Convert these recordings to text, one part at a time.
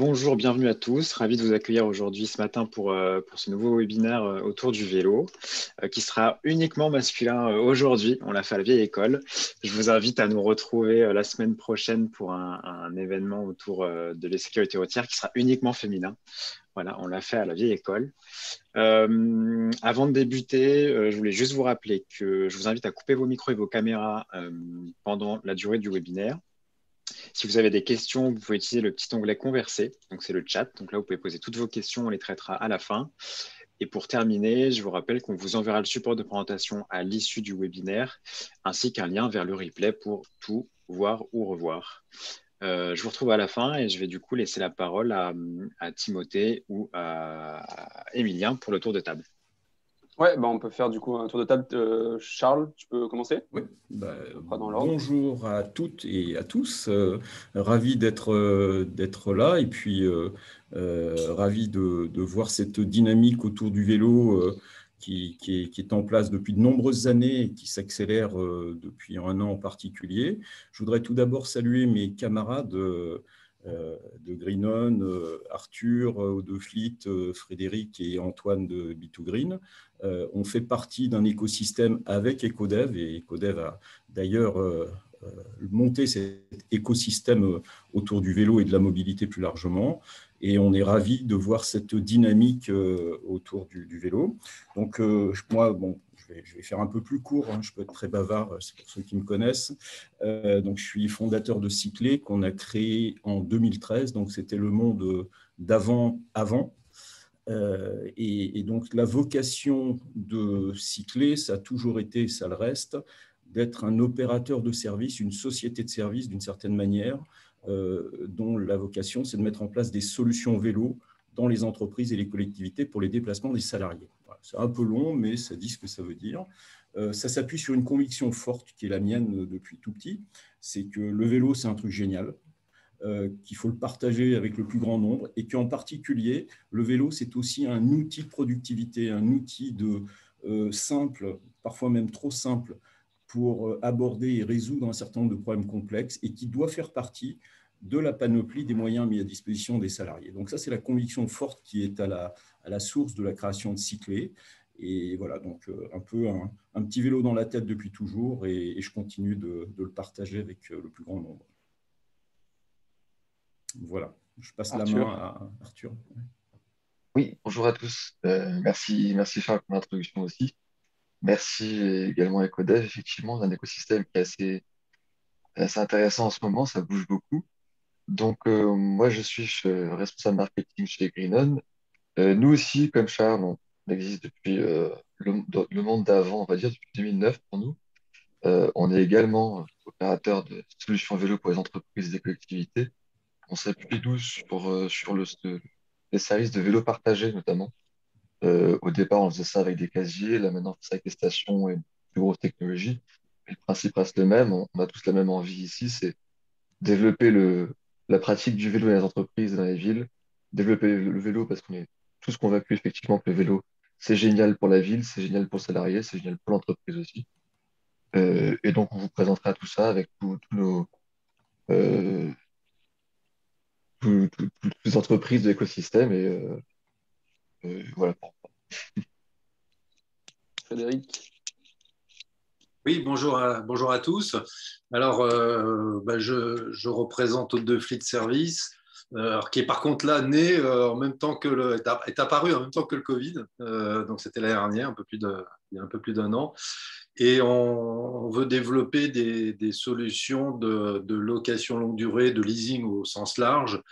Bonjour, bienvenue à tous. Ravi de vous accueillir aujourd'hui ce matin pour ce nouveau webinaire autour du vélo qui sera uniquement masculin aujourd'hui. On l'a fait à la vieille école. Je vous invite à nous retrouver la semaine prochaine pour un événement autour de la sécurité routière qui sera uniquement féminin. Voilà, on l'a fait à la vieille école. Avant de débuter, je voulais juste vous rappeler que je vous invite à couper vos micros et vos caméras pendant la durée du webinaire. Si vous avez des questions, vous pouvez utiliser le petit onglet Converser, donc c'est le chat. Donc là, vous pouvez poser toutes vos questions, on les traitera à la fin. Et pour terminer, je vous rappelle qu'on vous enverra le support de présentation à l'issue du webinaire, ainsi qu'un lien vers le replay pour tout voir ou revoir. Je vous retrouve à la fin et je vais du coup laisser la parole à Timothée ou à Emilien pour le tour de table. Ouais, bah on peut faire du coup un tour de table. Charles, tu peux commencer? Oui, On fera dans l'ordre. bonjour à toutes et à tous. Ravi d'être là et puis ravi de voir cette dynamique autour du vélo qui est en place depuis de nombreuses années et qui s'accélère depuis un an en particulier. Je voudrais tout d'abord saluer mes camarades de Greenon, Arthur, Odeflit, Frédéric et Antoine de B2Green. On fait partie d'un écosystème avec Ecodev et Ecodev a d'ailleurs monté cet écosystème autour du vélo et de la mobilité plus largement. Et on est ravis de voir cette dynamique autour du vélo. Donc, moi, je vais faire un peu plus court, hein, je peux être très bavard, c'est pour ceux qui me connaissent. Donc, je suis fondateur de Cyclé qu'on a créé en 2013, donc c'était le monde d'avant. Et donc, la vocation de Cyclé, ça a toujours été, ça le reste, d'être un opérateur de service, une société de service d'une certaine manière, dont la vocation, c'est de mettre en place des solutions vélo dans les entreprises et les collectivités pour les déplacements des salariés. Voilà, c'est un peu long, mais ça dit ce que ça veut dire. Ça s'appuie sur une conviction forte qui est la mienne depuis tout petit, c'est que le vélo, c'est un truc génial. Qu'il faut le partager avec le plus grand nombre et qu'en particulier, le vélo, c'est aussi un outil de productivité, un outil simple, parfois même trop simple, pour aborder et résoudre un certain nombre de problèmes complexes et qui doit faire partie de la panoplie des moyens mis à disposition des salariés. Donc ça, c'est la conviction forte qui est à la source de la création de Cyclé. Et voilà, donc un peu un petit vélo dans la tête depuis toujours et je continue de le partager avec le plus grand nombre. Voilà, je passe la main Arthur. à Arthur. Oui, bonjour à tous. Merci Charles pour l'introduction aussi. Merci également à Ecodev, effectivement, un écosystème qui est assez intéressant en ce moment, ça bouge beaucoup. Donc, moi, je suis responsable marketing chez Greenon. Nous aussi, comme Charles, on existe depuis le monde d'avant, on va dire, depuis 2009 pour nous. On est également opérateur de solutions vélo pour les entreprises et les collectivités. On s'appuie, nous, sur les services de vélo partagé, notamment. Au départ, on faisait ça avec des casiers. Là, maintenant, on fait ça avec des stations et une plus grosse technologie. Mais le principe reste le même. On a tous la même envie ici, c'est développer la pratique du vélo dans les entreprises et dans les villes. Développer le vélo parce qu'on est tous convaincus effectivement que le vélo, c'est génial pour la ville, c'est génial pour le salarié, c'est génial pour l'entreprise aussi. Et donc, on vous présentera tout ça avec euh, toutes les entreprises de l'écosystème. Et voilà. Frédéric. Oui, bonjour à tous. Alors, je représente Haute de Fleet Service, alors, qui est par contre là né en même temps que est apparu en même temps que le Covid. Donc, c'était l'année dernière, il y a un peu plus d'un an. Et on veut développer des solutions de location longue durée, de leasing au sens large,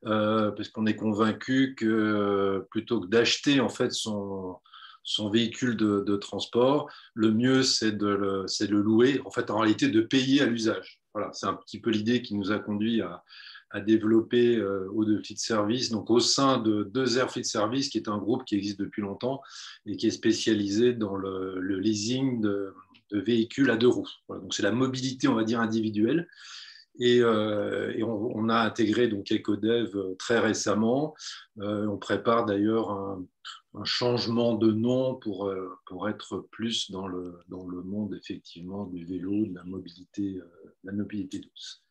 parce qu'on est convaincu que plutôt que d'acheter en fait son véhicule de transport, le mieux, c'est de le louer, en fait, en réalité, de payer à l'usage. Voilà, c'est un petit peu l'idée qui nous a conduit à développer O2 Fleet Service, donc au sein de 2R Fleet Service, qui est un groupe qui existe depuis longtemps et qui est spécialisé dans le leasing de véhicules à deux roues. Voilà, donc c'est la mobilité, on va dire, individuelle. Et on a intégré donc Ecodev très récemment. On prépare d'ailleurs un changement de nom pour être plus dans le monde effectivement du vélo, de la mobilité douce.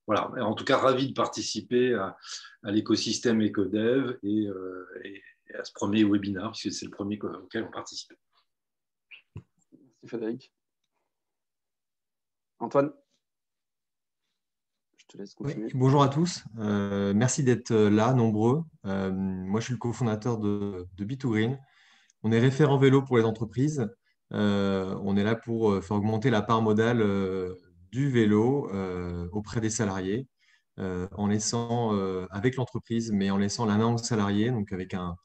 voilà, en tout cas, ravi de participer à l'écosystème EcoDev et à ce premier webinaire, puisque c'est le premier auquel on participe. Merci Frédéric. Antoine, je te laisse continuer. Oui, bonjour à tous. Merci d'être là, nombreux. Moi, je suis le cofondateur de B2Green. On est référent vélo pour les entreprises. On est là pour faire augmenter la part modale du vélo auprès des salariés, en laissant, avec l'entreprise, mais en laissant la main aux salariés, donc avec un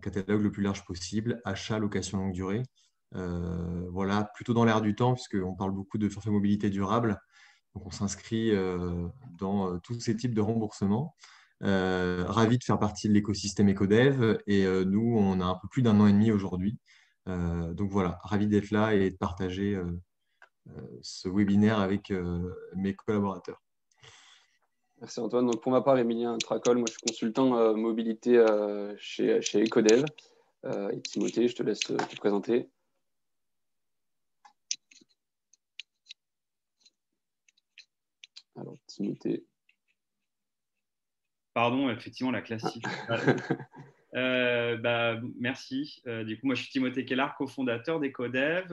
catalogue le plus large possible, achat, location longue durée. Voilà, plutôt dans l'air du temps, puisqu'on parle beaucoup de forfait mobilité durable. Donc, on s'inscrit dans tous ces types de remboursements. Ravi de faire partie de l'écosystème EcoDev. Et nous, on a un peu plus d'un an et demi aujourd'hui. Donc voilà, ravi d'être là et de partager ce webinaire avec mes collaborateurs. Merci Antoine. Donc, pour ma part, Emilien Tracol, moi je suis consultant mobilité chez EcoDev. Et Timothée, je te laisse te présenter. Alors, Timothée. Pardon, effectivement, la classique. Merci. Du coup, moi, je suis Timothée Kellard, cofondateur d'EcoDev.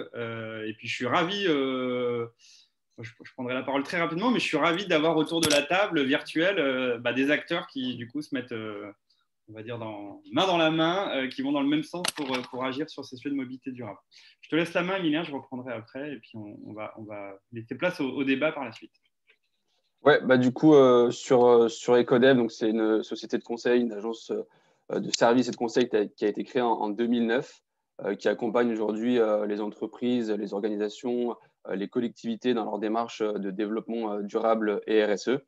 Et puis, je suis ravi, je prendrai la parole très rapidement, mais je suis ravi d'avoir autour de la table virtuelle des acteurs qui, du coup, se mettent, on va dire, main dans la main, qui vont dans le même sens pour agir sur ces sujets de mobilité durable. Je te laisse la main, Emilien, je reprendrai après, et puis on va laisser place au débat par la suite. Ouais, du coup, sur EcoDev, donc c'est une société de conseil, une agence de services et de conseil qui a été créée en 2009, qui accompagne aujourd'hui les entreprises, les organisations, les collectivités dans leur démarche de développement durable et RSE.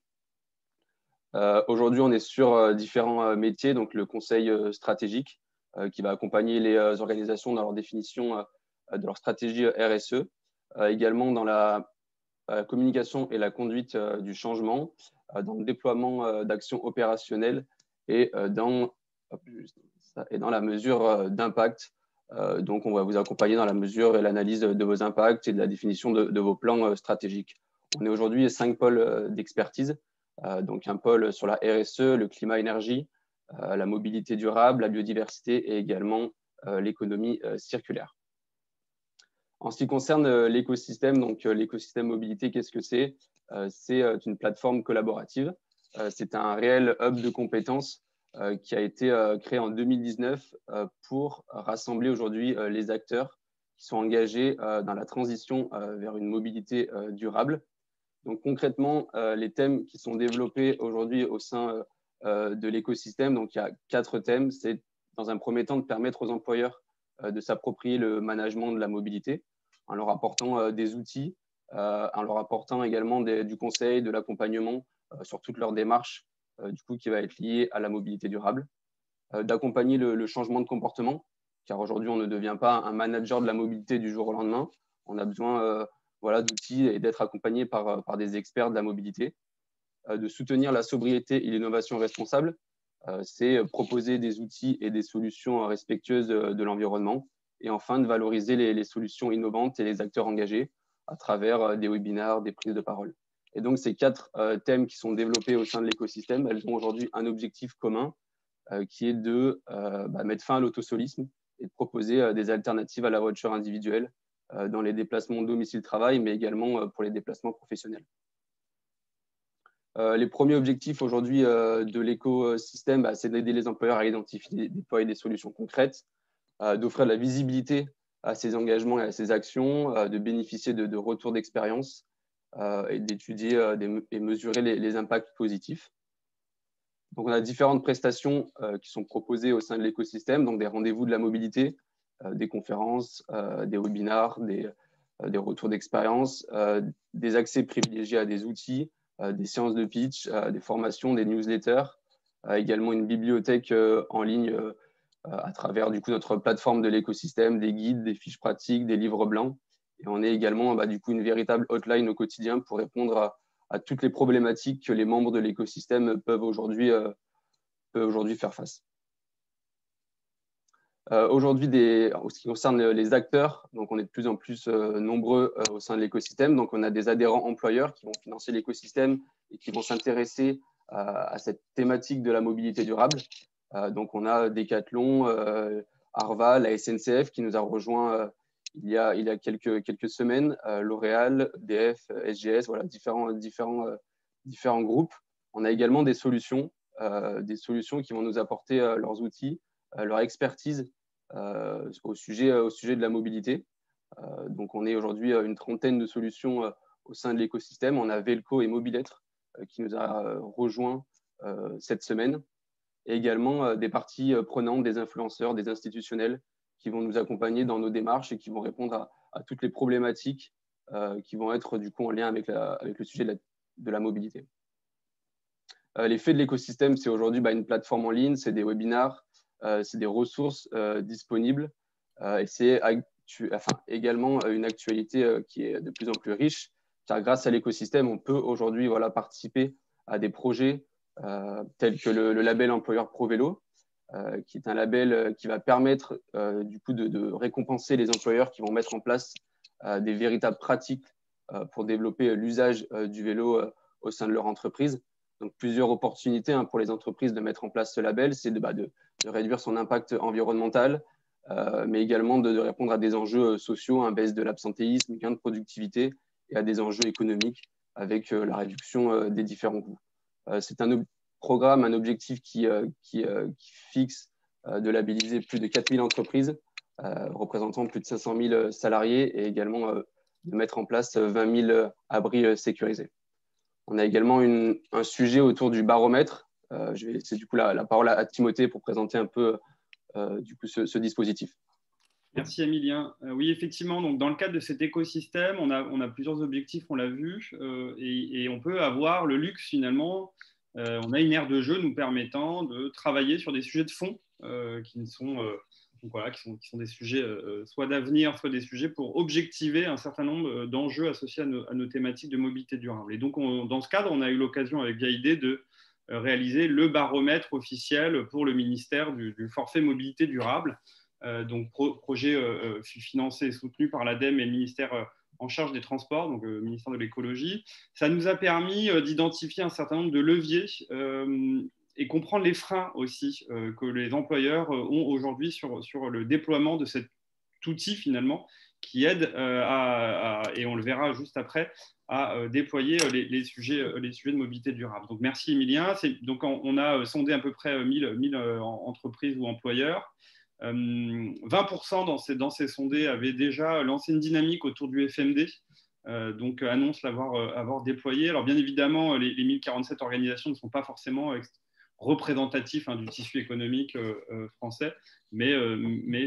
Aujourd'hui, on est sur différents métiers, donc le conseil stratégique qui va accompagner les organisations dans leur définition de leur stratégie RSE, également dans la communication et la conduite du changement, dans le déploiement d'actions opérationnelles et dans la mesure d'impact. Donc, on va vous accompagner dans la mesure et l'analyse de vos impacts et de la définition de vos plans stratégiques. On est aujourd'hui 5 pôles d'expertise, donc un pôle sur la RSE, le climat-énergie, la mobilité durable, la biodiversité et également l'économie circulaire. En ce qui concerne l'écosystème, donc l'écosystème mobilité, qu'est-ce que c'est? C'est une plateforme collaborative. C'est un réel hub de compétences qui a été créé en 2019 pour rassembler aujourd'hui les acteurs qui sont engagés dans la transition vers une mobilité durable. Donc concrètement, les thèmes qui sont développés aujourd'hui au sein de l'écosystème, donc il y a 4 thèmes. C'est dans un premier temps de permettre aux employeurs de s'approprier le management de la mobilité en leur apportant des outils, en leur apportant également du conseil, de l'accompagnement sur toute leur démarche du coup, qui va être liée à la mobilité durable, d'accompagner le changement de comportement, car aujourd'hui, on ne devient pas un manager de la mobilité du jour au lendemain. On a besoin d'outils et d'être accompagné par des experts de la mobilité, de soutenir la sobriété et l'innovation responsable. C'est proposer des outils et des solutions respectueuses de l'environnement. Et enfin, de valoriser les solutions innovantes et les acteurs engagés à travers des webinaires, des prises de parole. Et donc, ces 4 thèmes qui sont développés au sein de l'écosystème, elles ont aujourd'hui un objectif commun qui est de mettre fin à l'autosolisme et de proposer des alternatives à la voiture individuelle dans les déplacements domicile-travail, mais également pour les déplacements professionnels. Les premiers objectifs aujourd'hui de l'écosystème, c'est d'aider les employeurs à identifier et déployer des solutions concrètes, d'offrir de la visibilité à ces engagements et à ces actions, de bénéficier de retours d'expérience et d'étudier et mesurer les impacts positifs. Donc, on a différentes prestations qui sont proposées au sein de l'écosystème, donc des rendez-vous de la mobilité, des conférences, des webinaires, des retours d'expérience, des accès privilégiés à des outils, des séances de pitch, des formations, des newsletters, également une bibliothèque en ligne à travers du coup, notre plateforme de l'écosystème, des guides, des fiches pratiques, des livres blancs. Et on est également du coup, une véritable hotline au quotidien pour répondre à toutes les problématiques que les membres de l'écosystème peuvent aujourd'hui faire face. Aujourd'hui, en ce qui concerne les acteurs, donc on est de plus en plus nombreux au sein de l'écosystème. Donc, on a des adhérents employeurs qui vont financer l'écosystème et qui vont s'intéresser à cette thématique de la mobilité durable. Donc, on a Decathlon, Arval, la SNCF qui nous a rejoint il y a quelques semaines, L'Oréal, DF, SGS, voilà, différents groupes. On a également des solutions qui vont nous apporter leurs outils, leur expertise au sujet de la mobilité. Donc, on est aujourd'hui une trentaine de solutions au sein de l'écosystème. On a Velco et Mobilettre qui nous a rejoints cette semaine. Et également des parties prenantes, des influenceurs, des institutionnels qui vont nous accompagner dans nos démarches et qui vont répondre à toutes les problématiques qui vont être du coup en lien avec le sujet de la mobilité. L'effet de l'écosystème, c'est aujourd'hui une plateforme en ligne, c'est des webinars, c'est des ressources disponibles et c'est également une actualité qui est de plus en plus riche, car grâce à l'écosystème, on peut aujourd'hui participer à des projets tels que le label employeur ProVélo, qui est un label qui va permettre du coup de récompenser les employeurs qui vont mettre en place des véritables pratiques pour développer l'usage du vélo au sein de leur entreprise. Donc, plusieurs opportunités pour les entreprises de mettre en place ce label, c'est de réduire son impact environnemental, mais également de répondre à des enjeux sociaux, baisse de l'absentéisme, gain de productivité et à des enjeux économiques avec la réduction des différents coûts. C'est un programme, un objectif qui fixe de labelliser plus de 4000 entreprises, représentant plus de 500 000 salariés et également de mettre en place 20 000 abris sécurisés. On a également un sujet autour du baromètre. Je vais laisser du coup la parole à Timothée pour présenter un peu du coup ce dispositif. Merci Emilien. Oui, effectivement, donc dans le cadre de cet écosystème, on a plusieurs objectifs, on l'a vu, et on peut avoir le luxe finalement. On a une aire de jeu nous permettant de travailler sur des sujets de fond qui sont des sujets soit d'avenir, soit des sujets pour objectiver un certain nombre d'enjeux associés à nos thématiques de mobilité durable. Et donc, dans ce cadre, on a eu l'occasion avec VIAID de réaliser le baromètre officiel pour le ministère du forfait mobilité durable. Donc, projet financé et soutenu par l'ADEME et le ministère en charge des transports, donc le ministère de l'écologie. Ça nous a permis d'identifier un certain nombre de leviers et comprendre les freins aussi que les employeurs ont aujourd'hui sur le déploiement de cet outil finalement qui aide et on le verra juste après, à déployer les sujets de mobilité durable. Donc merci Emilien. Donc on a sondé à peu près 1000 entreprises ou employeurs. 20% dans ces sondés avaient déjà lancé une dynamique autour du FMD, donc annoncent l'avoir déployé. Alors bien évidemment, les 1047 organisations ne sont pas forcément représentatifs du tissu économique français, mais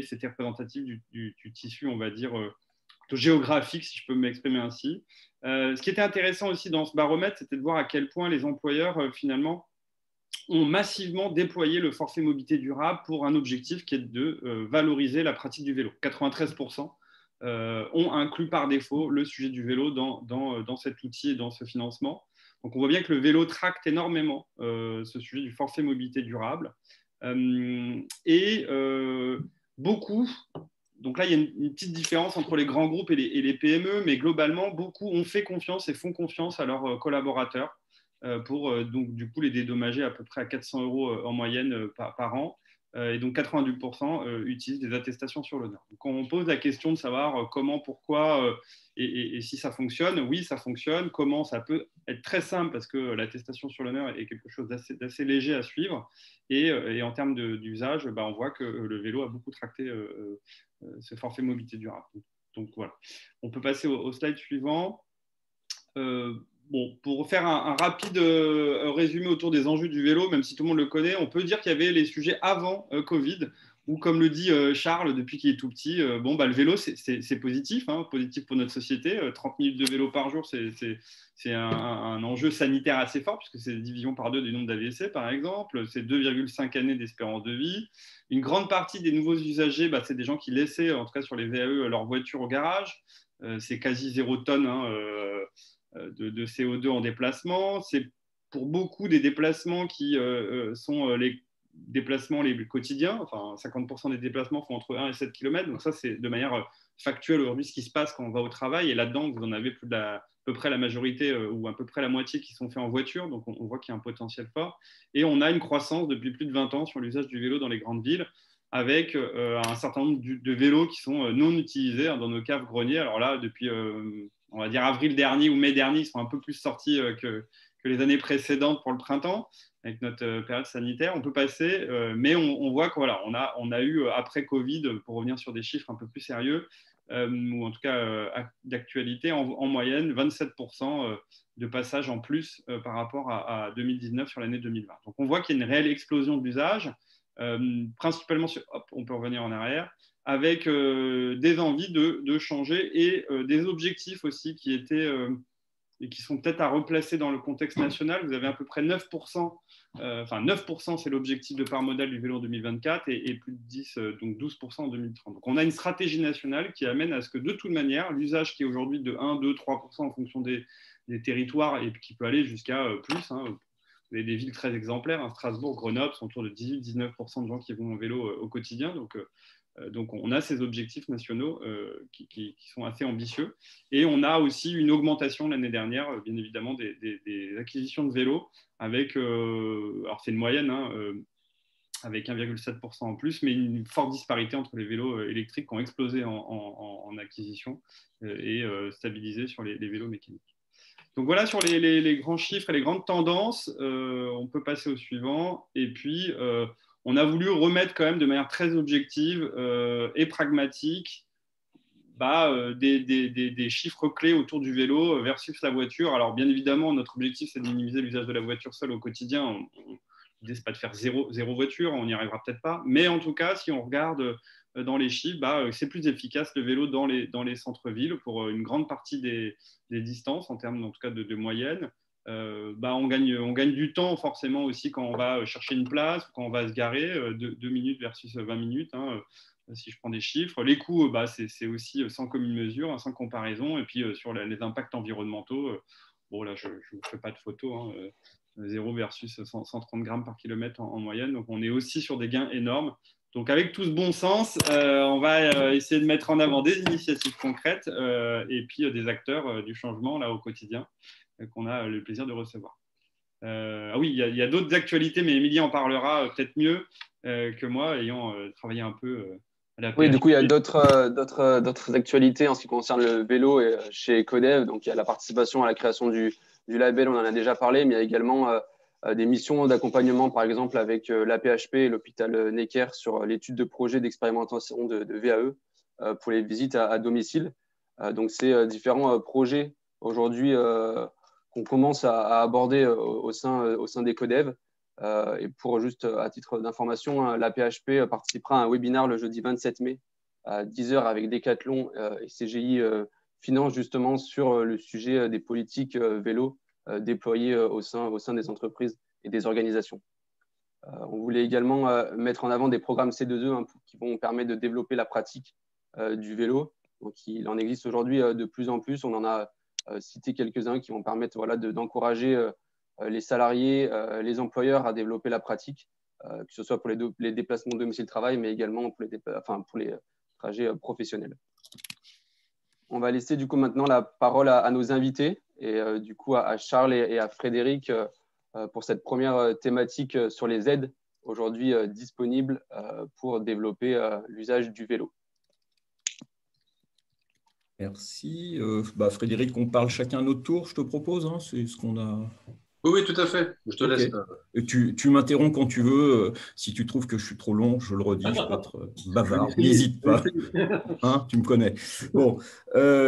c'était représentatif du tissu, on va dire, géographique, si je peux m'exprimer ainsi. Ce qui était intéressant aussi dans ce baromètre, c'était de voir à quel point les employeurs, finalement, ont massivement déployé le forfait mobilité durable pour un objectif qui est de valoriser la pratique du vélo. 93% ont inclus par défaut le sujet du vélo dans cet outil et dans ce financement. Donc, on voit bien que le vélo tracte énormément ce sujet du forfait mobilité durable. Beaucoup, donc là, il y a une petite différence entre les grands groupes et les PME, mais globalement, beaucoup ont fait confiance et font confiance à leurs collaborateurs pour donc, du coup, les dédommager à peu près à 400 € en moyenne par an. Et donc 92% utilisent des attestations sur l'honneur. Quand on pose la question de savoir comment, pourquoi et si ça fonctionne, oui, ça fonctionne. Comment? Ça peut être très simple parce que l'attestation sur l'honneur est quelque chose d'assez léger à suivre. Et en termes d'usage, on voit que le vélo a beaucoup tracté ce forfait mobilité durable. Donc voilà. On peut passer au slide suivant. Pour faire un rapide résumé autour des enjeux du vélo, même si tout le monde le connaît, on peut dire qu'il y avait les sujets avant Covid, où, comme le dit Charles depuis qu'il est tout petit, le vélo, c'est positif, positif pour notre société. 30 minutes de vélo par jour, c'est un enjeu sanitaire assez fort, puisque c'est division par 2 du nombre d'AVC, par exemple. C'est 2,5 années d'espérance de vie. Une grande partie des nouveaux usagers, c'est des gens qui laissaient, en tout cas sur les VAE, leur voiture au garage. C'est quasi 0 tonnes de CO2 en déplacement. C'est pour beaucoup des déplacements qui sont déplacements les quotidiens. Enfin, 50% des déplacements font entre 1 et 7 km. Donc ça, c'est de manière factuelle aujourd'hui ce qui se passe quand on va au travail. Et là-dedans, vous en avez à peu près la majorité ou à peu près la moitié qui sont faits en voiture. Donc on voit qu'il y a un potentiel fort. Et on a une croissance depuis plus de 20 ans sur l'usage du vélo dans les grandes villes, avec un certain nombre de vélos qui sont non utilisés dans nos caves greniers. Alors là, depuis, on va dire, avril dernier ou mai dernier, ils sont un peu plus sortis que les années précédentes pour le printemps, avec notre période sanitaire. On peut passer, mais on voit qu'on on a eu, après Covid, pour revenir sur des chiffres un peu plus sérieux, ou en tout cas d'actualité, en moyenne, 27% de passages en plus par rapport à 2019 sur l'année 2020. Donc on voit qu'il y a une réelle explosion d'usage, principalement on peut revenir en arrière, avec des envies de changer et des objectifs aussi qui étaient et qui sont peut-être à replacer dans le contexte national. Vous avez à peu près 9%, 9% c'est l'objectif de part modale du vélo en 2024 et plus de 10, donc 12% en 2030. Donc on a une stratégie nationale qui amène à ce que de toute manière, l'usage qui est aujourd'hui de 1, 2, 3% en fonction des territoires et qui peut aller jusqu'à plus, vous avez des villes très exemplaires, Strasbourg, Grenoble, sont autour de 18-19% de gens qui vont en vélo au quotidien. Donc, on a ces objectifs nationaux qui sont assez ambitieux. Et on a aussi une augmentation l'année dernière, bien évidemment, des acquisitions de vélos, avec, alors c'est une moyenne, avec 1,7% en plus, mais une forte disparité entre les vélos électriques qui ont explosé en acquisition et stabilisé sur les vélos mécaniques. Donc voilà sur les grands chiffres et les grandes tendances. On peut passer au suivant. Et puis, on a voulu remettre quand même de manière très objective et pragmatique des chiffres clés autour du vélo versus la voiture. Alors bien évidemment, notre objectif, c'est de minimiser l'usage de la voiture seule au quotidien. L'idée, ce n'est pas de faire zéro voiture, on n'y arrivera peut-être pas. Mais en tout cas, si on regarde dans les chiffres, c'est plus efficace le vélo dans les centres-villes pour une grande partie des distances, en termes en tout cas de moyenne. On gagne du temps forcément aussi quand on va chercher une place, quand on va se garer, 2 minutes versus 20 minutes, si je prends des chiffres. Les coûts, c'est aussi sans commune mesure, sans comparaison. Et puis sur les impacts environnementaux, là je ne vous fais pas de photos, 0 versus 130 grammes par kilomètre en moyenne. Donc on est aussi sur des gains énormes. Donc avec tout ce bon sens, on va essayer de mettre en avant des initiatives concrètes et puis des acteurs du changement là au quotidien qu'on a le plaisir de recevoir. Oui, il y a d'autres actualités, mais Émilie en parlera peut-être mieux que moi, ayant travaillé un peu à la PHP. Oui, du coup, il y a d'autres actualités en ce qui concerne le vélo chez Ecodev. Donc, il y a la participation à la création du label, on en a déjà parlé, mais il y a également des missions d'accompagnement, par exemple, avec la PHP et l'hôpital Necker sur l'étude de projet d'expérimentation de VAE pour les visites à domicile. Donc, c'est différents projets aujourd'hui qu'on commence à aborder au sein d'Ecodev. Et pour juste à titre d'information, la PHP participera à un webinaire le jeudi 27 mai à 10h avec Decathlon et CGI Finance justement sur le sujet des politiques vélo déployées au sein des entreprises et des organisations. On voulait également mettre en avant des programmes C2E qui vont permettre de développer la pratique du vélo. Donc, il en existe aujourd'hui de plus en plus. On en a cité quelques-uns qui vont permettre d'encourager les salariés, les employeurs à développer la pratique, que ce soit pour les déplacements domicile-travail, mais également pour les trajets professionnels. On va laisser du coup maintenant la parole à nos invités et du coup à Charles et à Frédéric pour cette première thématique sur les aides aujourd'hui disponibles pour développer l'usage du vélo. Merci. Frédéric, on parle chacun à notre tour, je te propose, c'est ce qu'on a… Oui, tout à fait. Je te laisse. Et tu m'interromps quand tu veux. Si tu trouves que je suis trop long, je le redis, je peux être bavard. N'hésite pas. Tu me connais. Bon,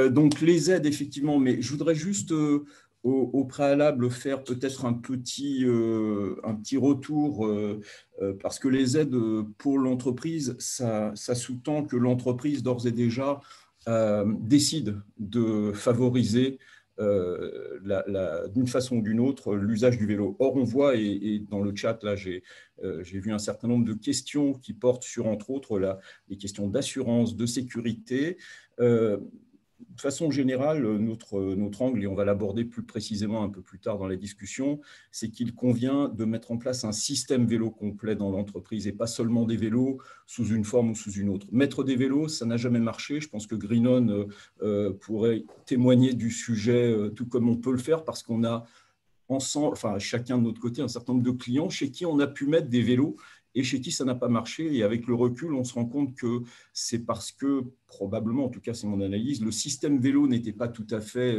donc les aides, effectivement, mais je voudrais juste au préalable faire peut-être un petit retour parce que les aides pour l'entreprise, ça sous-tend que l'entreprise, d'ores et déjà, décide de favoriser d'une façon ou d'une autre l'usage du vélo. Or, on voit, et dans le chat, là, j'ai vu un certain nombre de questions qui portent sur, entre autres, les questions d'assurance, de sécurité. façon générale, notre angle, et on va l'aborder plus précisément un peu plus tard dans la discussion, c'est qu'il convient de mettre en place un système vélo complet dans l'entreprise et pas seulement des vélos sous une forme ou sous une autre. Mettre des vélos, ça n'a jamais marché. Je pense que Greenon pourrait témoigner du sujet tout comme on peut le faire parce qu'on a ensemble, enfin chacun de notre côté, un certain nombre de clients chez qui on a pu mettre des vélos et chez qui ça n'a pas marché. Et avec le recul, on se rend compte que c'est parce que, probablement, en tout cas c'est mon analyse, le système vélo n'était pas tout à fait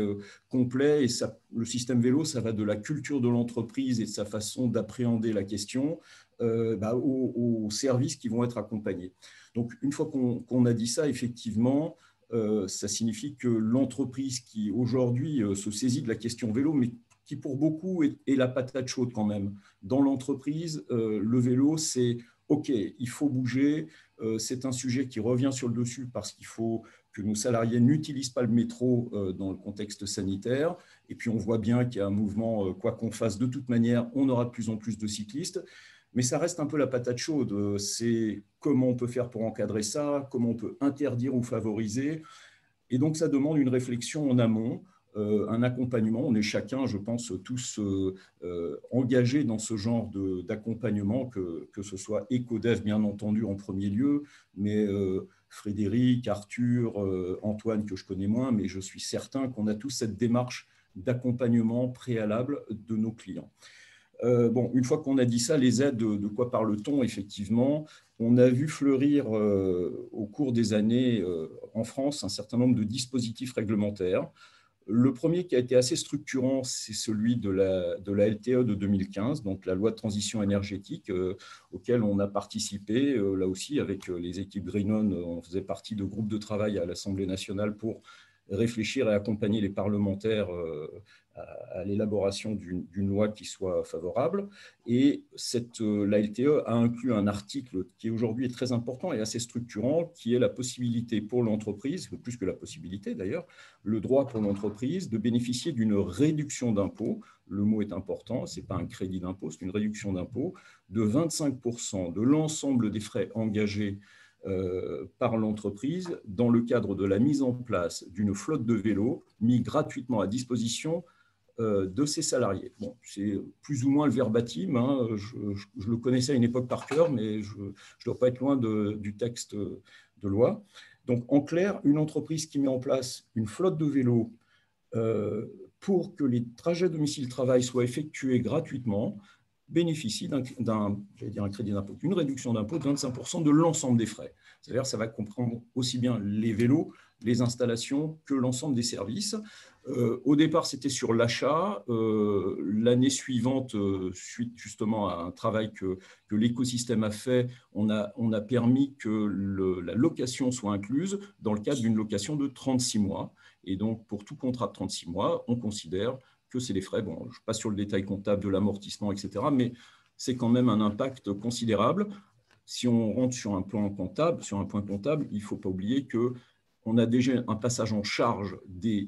complet. Et ça, le système vélo, ça va de la culture de l'entreprise et de sa façon d'appréhender la question aux services qui vont être accompagnés. Donc, une fois qu'on a dit ça, effectivement, ça signifie que l'entreprise qui, aujourd'hui, se saisit de la question vélo, mais qui pour beaucoup est la patate chaude quand même. Dans l'entreprise, le vélo, c'est OK, il faut bouger, c'est un sujet qui revient sur le dessus parce qu'il faut que nos salariés n'utilisent pas le métro dans le contexte sanitaire. Et puis on voit bien qu'il y a un mouvement, quoi qu'on fasse, de toute manière, on aura de plus en plus de cyclistes. Mais ça reste un peu la patate chaude. C'est comment on peut faire pour encadrer ça, comment on peut interdire ou favoriser. Et donc ça demande une réflexion en amont. Un accompagnement. On est chacun, je pense, tous engagés dans ce genre d'accompagnement, que ce soit Ecodev, bien entendu, en premier lieu, mais Frédéric, Arthur, Antoine, que je connais moins, mais je suis certain qu'on a tous cette démarche d'accompagnement préalable de nos clients. Une fois qu'on a dit ça, les aides, de quoi parle-t-on effectivement? On a vu fleurir au cours des années en France un certain nombre de dispositifs réglementaires. Le premier qui a été assez structurant, c'est celui de la LTE de 2015, donc la loi de transition énergétique, auquel on a participé, là aussi avec les équipes Greenon. On faisait partie de groupes de travail à l'Assemblée nationale pour réfléchir et accompagner les parlementaires à l'élaboration d'une loi qui soit favorable. Et la LTE a inclus un article qui aujourd'hui est très important et assez structurant, qui est la possibilité pour l'entreprise, plus que la possibilité d'ailleurs, le droit pour l'entreprise de bénéficier d'une réduction d'impôt. Le mot est important, ce n'est pas un crédit d'impôt, c'est une réduction d'impôt de 25% de l'ensemble des frais engagés par l'entreprise dans le cadre de la mise en place d'une flotte de vélos mis gratuitement à disposition de ses salariés. Bon, c'est plus ou moins le verbatim, hein. Je le connaissais à une époque par cœur, mais je ne dois pas être loin du texte de loi. Donc, en clair, une entreprise qui met en place une flotte de vélos pour que les trajets domicile-travail soient effectués gratuitement bénéficie d'un crédit d'impôt, d'une réduction d'impôt de 25% de l'ensemble des frais. C'est-à-dire que ça va comprendre aussi bien les vélos, les installations que l'ensemble des services. Au départ, c'était sur l'achat. L'année suivante, suite justement à un travail que l'écosystème a fait, on a permis que la location soit incluse dans le cadre d'une location de 36 mois. Et donc, pour tout contrat de 36 mois, on considère que c'est les frais. Bon, je ne passe sur le détail comptable de l'amortissement, etc., mais c'est quand même un impact considérable. Si on rentre sur un point comptable, il ne faut pas oublier qu'on a déjà un passage en charge des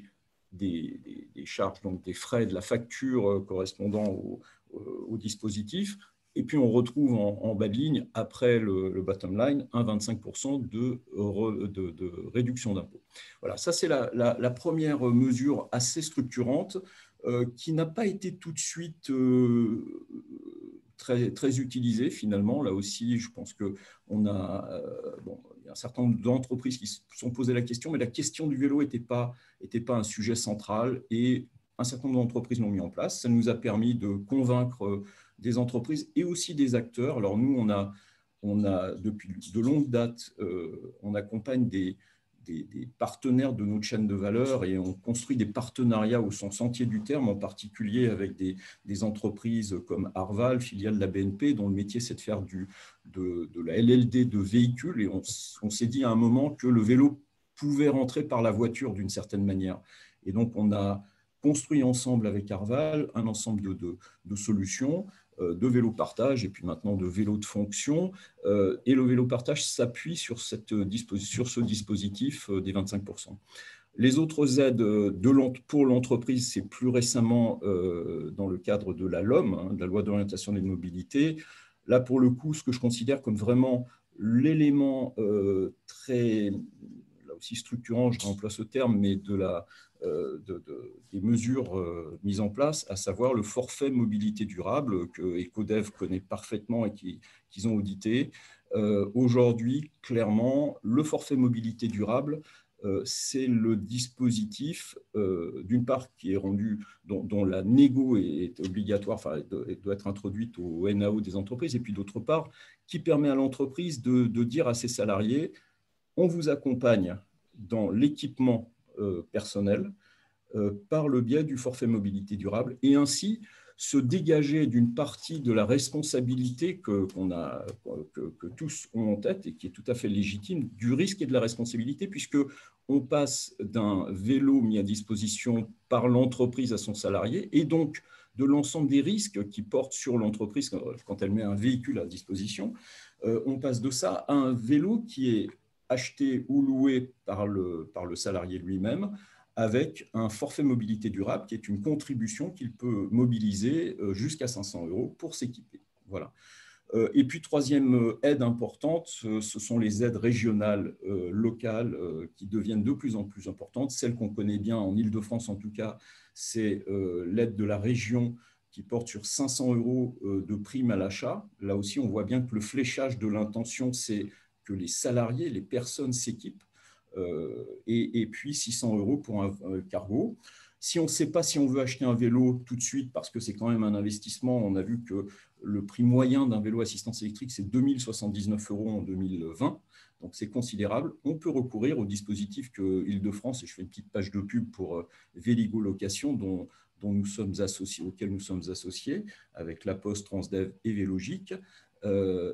charges, donc des frais de la facture correspondant au dispositif. Et puis, on retrouve en bas de ligne, après le bottom line, un 25% de réduction d'impôt. Voilà, ça, c'est la première mesure assez structurante qui n'a pas été tout de suite très, très utilisée, finalement. Là aussi, je pense qu'on a... il y a un certain nombre d'entreprises qui se sont posées la question, mais la question du vélo n'était pas un sujet central et un certain nombre d'entreprises l'ont mis en place. Ça nous a permis de convaincre des entreprises et aussi des acteurs. Alors nous, on a depuis de longues dates, on accompagne des partenaires de notre chaîne de valeur et on construit des partenariats au sens entier du terme, en particulier avec des entreprises comme Arval, filiale de la BNP, dont le métier c'est de faire de la LLD de véhicules. Et on s'est dit à un moment que le vélo pouvait rentrer par la voiture d'une certaine manière. Et donc, on a construit ensemble avec Arval un ensemble de solutions de vélo partage et puis maintenant de vélo de fonction. Et le vélo partage s'appuie sur ce dispositif des 25%. Les autres aides pour l'entreprise, c'est plus récemment dans le cadre de la LOM, de la loi d'orientation des mobilités. Là, pour le coup, ce que je considère comme vraiment l'élément très là aussi structurant, je réemploie ce terme, mais des mesures mises en place, à savoir le forfait mobilité durable que Ecodev connaît parfaitement et qu'ils ont audité. Aujourd'hui, clairement, le forfait mobilité durable, c'est le dispositif, d'une part, qui est rendu, dont la négo est obligatoire, enfin, doit être introduite au NAO des entreprises, et puis d'autre part, qui permet à l'entreprise de dire à ses salariés, on vous accompagne dans l'équipement personnel par le biais du forfait mobilité durable, et ainsi se dégager d'une partie de la responsabilité que tous ont en tête et qui est tout à fait légitime, du risque et de la responsabilité, puisque on passe d'un vélo mis à disposition par l'entreprise à son salarié, et donc de l'ensemble des risques qui portent sur l'entreprise quand elle met un véhicule à disposition. On passe de ça à un vélo qui est acheté ou loué par le salarié lui-même, avec un forfait mobilité durable qui est une contribution qu'il peut mobiliser jusqu'à 500 € pour s'équiper. Voilà. Et puis, troisième aide importante, ce sont les aides régionales, locales, qui deviennent de plus en plus importantes. Celle qu'on connaît bien en Île-de-France, en tout cas, c'est l'aide de la région qui porte sur 500 € de prime à l'achat. Là aussi, on voit bien que le fléchage de l'intention, c'est que les salariés, les personnes s'équipent. Et puis 600 € pour un cargo. Si on ne sait pas si on veut acheter un vélo tout de suite, parce que c'est quand même un investissement, on a vu que le prix moyen d'un vélo assistance électrique, c'est 2079 € en 2020, donc c'est considérable. On peut recourir au dispositif que Île-de-France, et je fais une petite page de pub pour Véligo Location, dont nous sommes associés, auquel nous sommes associés, avec La Poste, Transdev et Vélogique.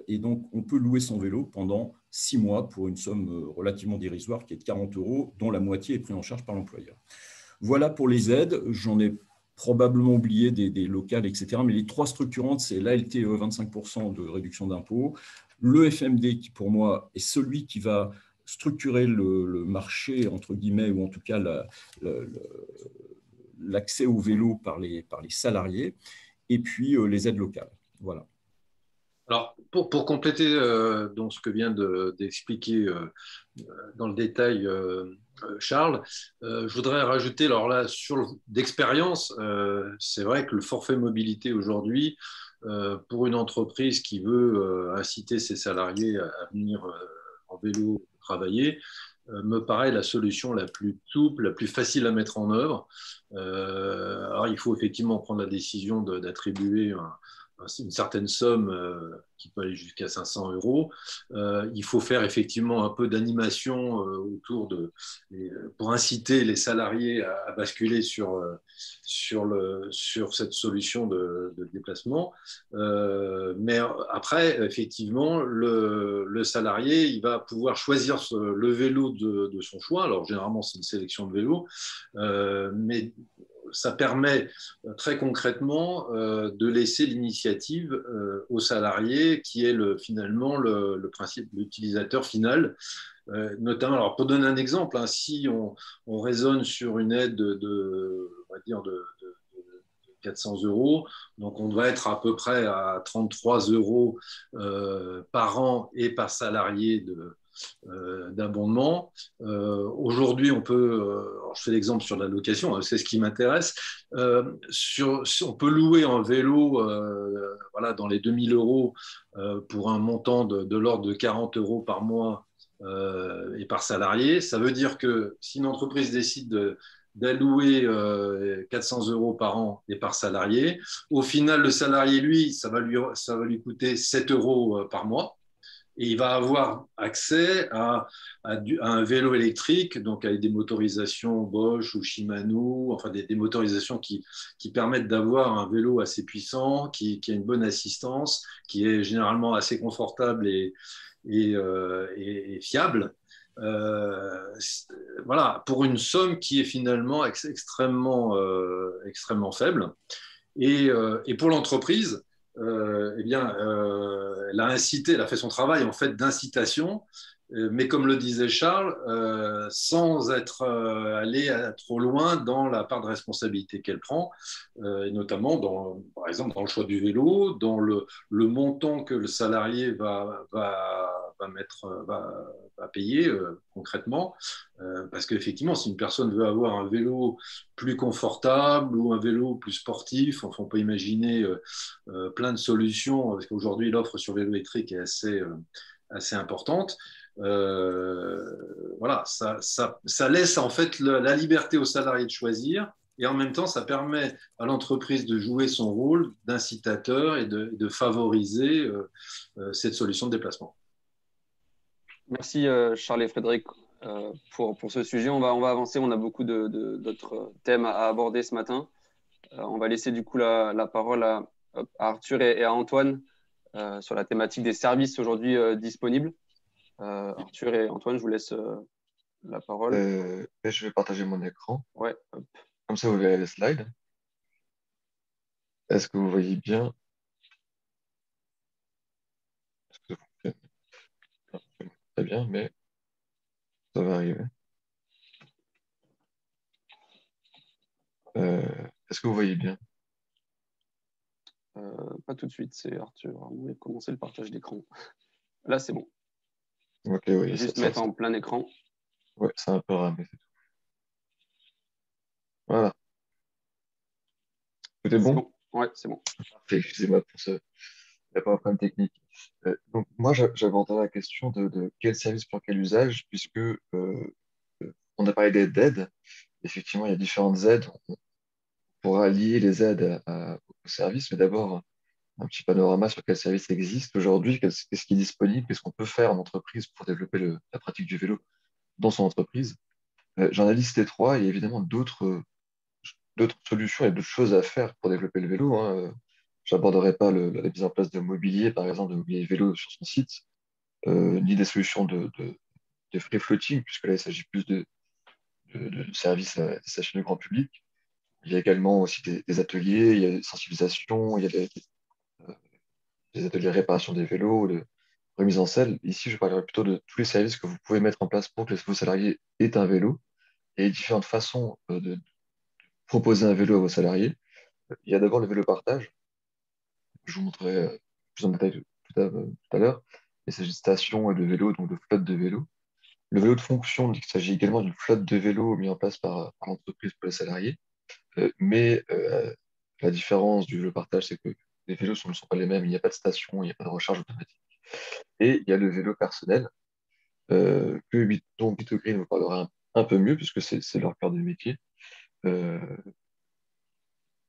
Et donc, on peut louer son vélo pendant 6 mois pour une somme relativement dérisoire qui est de 40 €, dont la moitié est prise en charge par l'employeur. Voilà pour les aides. J'en ai probablement oublié des locales, etc. Mais les trois structurantes, c'est l'ALT 25% de réduction d'impôt, le FMD qui, pour moi, est celui qui va structurer le marché, entre guillemets, ou en tout cas l'accès au vélo par les salariés, et puis les aides locales. Voilà. Alors, pour compléter donc ce que vient d'expliquer dans le détail Charles, je voudrais rajouter, alors là, d'expérience, c'est vrai que le forfait mobilité aujourd'hui, pour une entreprise qui veut inciter ses salariés à venir en vélo travailler, me paraît la solution la plus souple, la plus facile à mettre en œuvre. Alors, il faut effectivement prendre la décision d'attribuer une certaine somme qui peut aller jusqu'à 500 €. Il faut faire effectivement un peu d'animation autour pour inciter les salariés à basculer sur cette solution de déplacement. Mais après, effectivement, le salarié, il va pouvoir choisir le vélo de son choix. Alors, généralement, c'est une sélection de vélos, mais ça permet très concrètement de laisser l'initiative au salarié qui est finalement le principe, l'utilisateur final. Notamment, alors pour donner un exemple, hein, si on raisonne sur une aide on va dire de 400 €, donc on doit être à peu près à 33 € par an et par salarié d'abondement. Aujourd'hui, on peut, je fais l'exemple sur la location, c'est ce qui m'intéresse, on peut louer un vélo voilà, dans les 2000 € pour un montant de l'ordre de 40 € par mois et par salarié. Ça veut dire que si une entreprise décide d'allouer 400 € par an et par salarié, au final, le salarié, lui, ça va lui coûter 7 € par mois. Et il va avoir accès à un vélo électrique, donc avec des motorisations Bosch ou Shimano, enfin des motorisations qui permettent d'avoir un vélo assez puissant, qui a une bonne assistance, qui est généralement assez confortable et fiable. Voilà, pour une somme qui est finalement extrêmement faible. Et pour l'entreprise, eh bien, elle a fait son travail en fait d'incitation, mais comme le disait Charles, sans être allé trop loin dans la part de responsabilité qu'elle prend, et notamment par exemple dans le choix du vélo, dans le montant que le salarié va va payer concrètement. Parce qu'effectivement, si une personne veut avoir un vélo plus confortable ou un vélo plus sportif, enfin, on peut imaginer plein de solutions, parce qu'aujourd'hui, l'offre sur vélo électrique est assez importante. Voilà, ça laisse en fait la liberté aux salariés de choisir, et en même temps, ça permet à l'entreprise de jouer son rôle d'incitateur et de favoriser cette solution de déplacement. Merci Charles et Frédéric pour ce sujet. On va avancer, on a beaucoup d'autres thèmes à aborder ce matin. On va laisser du coup la parole à Arthur et à Antoine sur la thématique des services aujourd'hui disponibles. Arthur et Antoine, je vous laisse la parole. Je vais partager mon écran. Ouais, hop. Comme ça, vous verrez les slides. Est-ce que vous voyez bien? Très bien, mais ça va arriver. Est-ce que vous voyez bien? Pas tout de suite, c'est Arthur. On va commencer le partage d'écran. Là, c'est bon. Ok, oui. Juste mettre en plein écran. Ouais, c'est un peu ramé. Voilà. Tout est bon? Ouais, c'est bon. Parfait, excusez-moi pour ce. Il n'y a pas un problème technique. Donc, moi, j'aborderai la question de quel service pour quel usage, puisque on a parlé d'aides. Effectivement, il y a différentes aides. On pourra lier les aides aux services, mais d'abord, un petit panorama sur quels services existent aujourd'hui, qu'est-ce qui est disponible, qu'est-ce qu'on peut faire en entreprise pour développer la pratique du vélo dans son entreprise. J'en ai listé trois. Il y a évidemment d'autres solutions et d'autres choses à faire pour développer le vélo, hein. Je n'aborderai pas la mise en place de mobilier, par exemple, de mobilier vélo sur son site, ni des solutions de free floating, puisque là, il s'agit plus de services à destination du grand public. Il y a également aussi des ateliers, il y a des sensibilisations, il y a des ateliers de réparation des vélos, de remise en selle. Ici, je parlerai plutôt de tous les services que vous pouvez mettre en place pour que vos salariés aient un vélo et les différentes façons de proposer un vélo à vos salariés. Il y a d'abord le vélo partage. Je vous montrerai plus en détail tout à l'heure. Il s'agit de stations et de vélos, donc de flottes de vélos. Le vélo de fonction, il s'agit également d'une flotte de vélos mis en place par l'entreprise pour les salariés. Mais la différence du vélo partage, c'est que les vélos ne sont pas les mêmes. Il n'y a pas de station, il n'y a pas de recharge automatique. Et il y a le vélo personnel, dont Bito Green vous parlera un peu mieux, puisque c'est leur cœur de métier. Euh,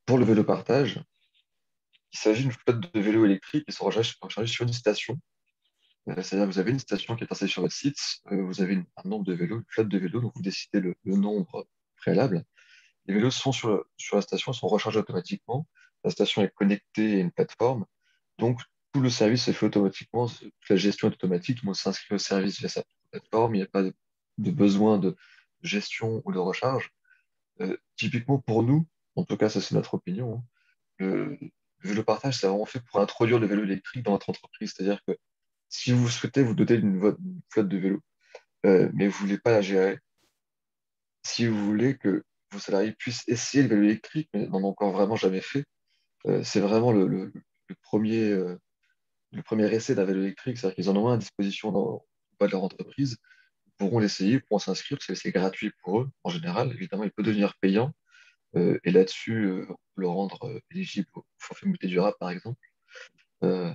pour le vélo partage, il s'agit d'une flotte de vélos électriques qui sont rechargés sur une station. C'est-à-dire que vous avez une station qui est installée sur votre site, vous avez un nombre de vélos, une flotte de vélos, donc vous décidez le nombre préalable. Les vélos sont sur la station, ils sont rechargés automatiquement. La station est connectée à une plateforme, donc tout le service se fait automatiquement, toute la gestion est automatique, tout le monde s'inscrit au service via sa plateforme, il n'y a pas de besoin de gestion ou de recharge. Typiquement pour nous, en tout cas ça c'est notre opinion, hein, le vélo partage c'est vraiment fait pour introduire le vélo électrique dans votre entreprise. C'est-à-dire que si vous souhaitez vous doter d'une flotte de vélos, mais vous ne voulez pas la gérer, si vous voulez que vos salariés puissent essayer le vélo électrique, mais n'en ont encore vraiment jamais fait, c'est vraiment le premier essai d'un vélo électrique, c'est-à-dire qu'ils en ont un à disposition au bas de leur entreprise, ils pourront l'essayer, ils pourront s'inscrire, parce que c'est gratuit pour eux en général. Évidemment, il peut devenir payant, et là-dessus, on peut le rendre éligible au forfait mobilité durable, par exemple. Euh,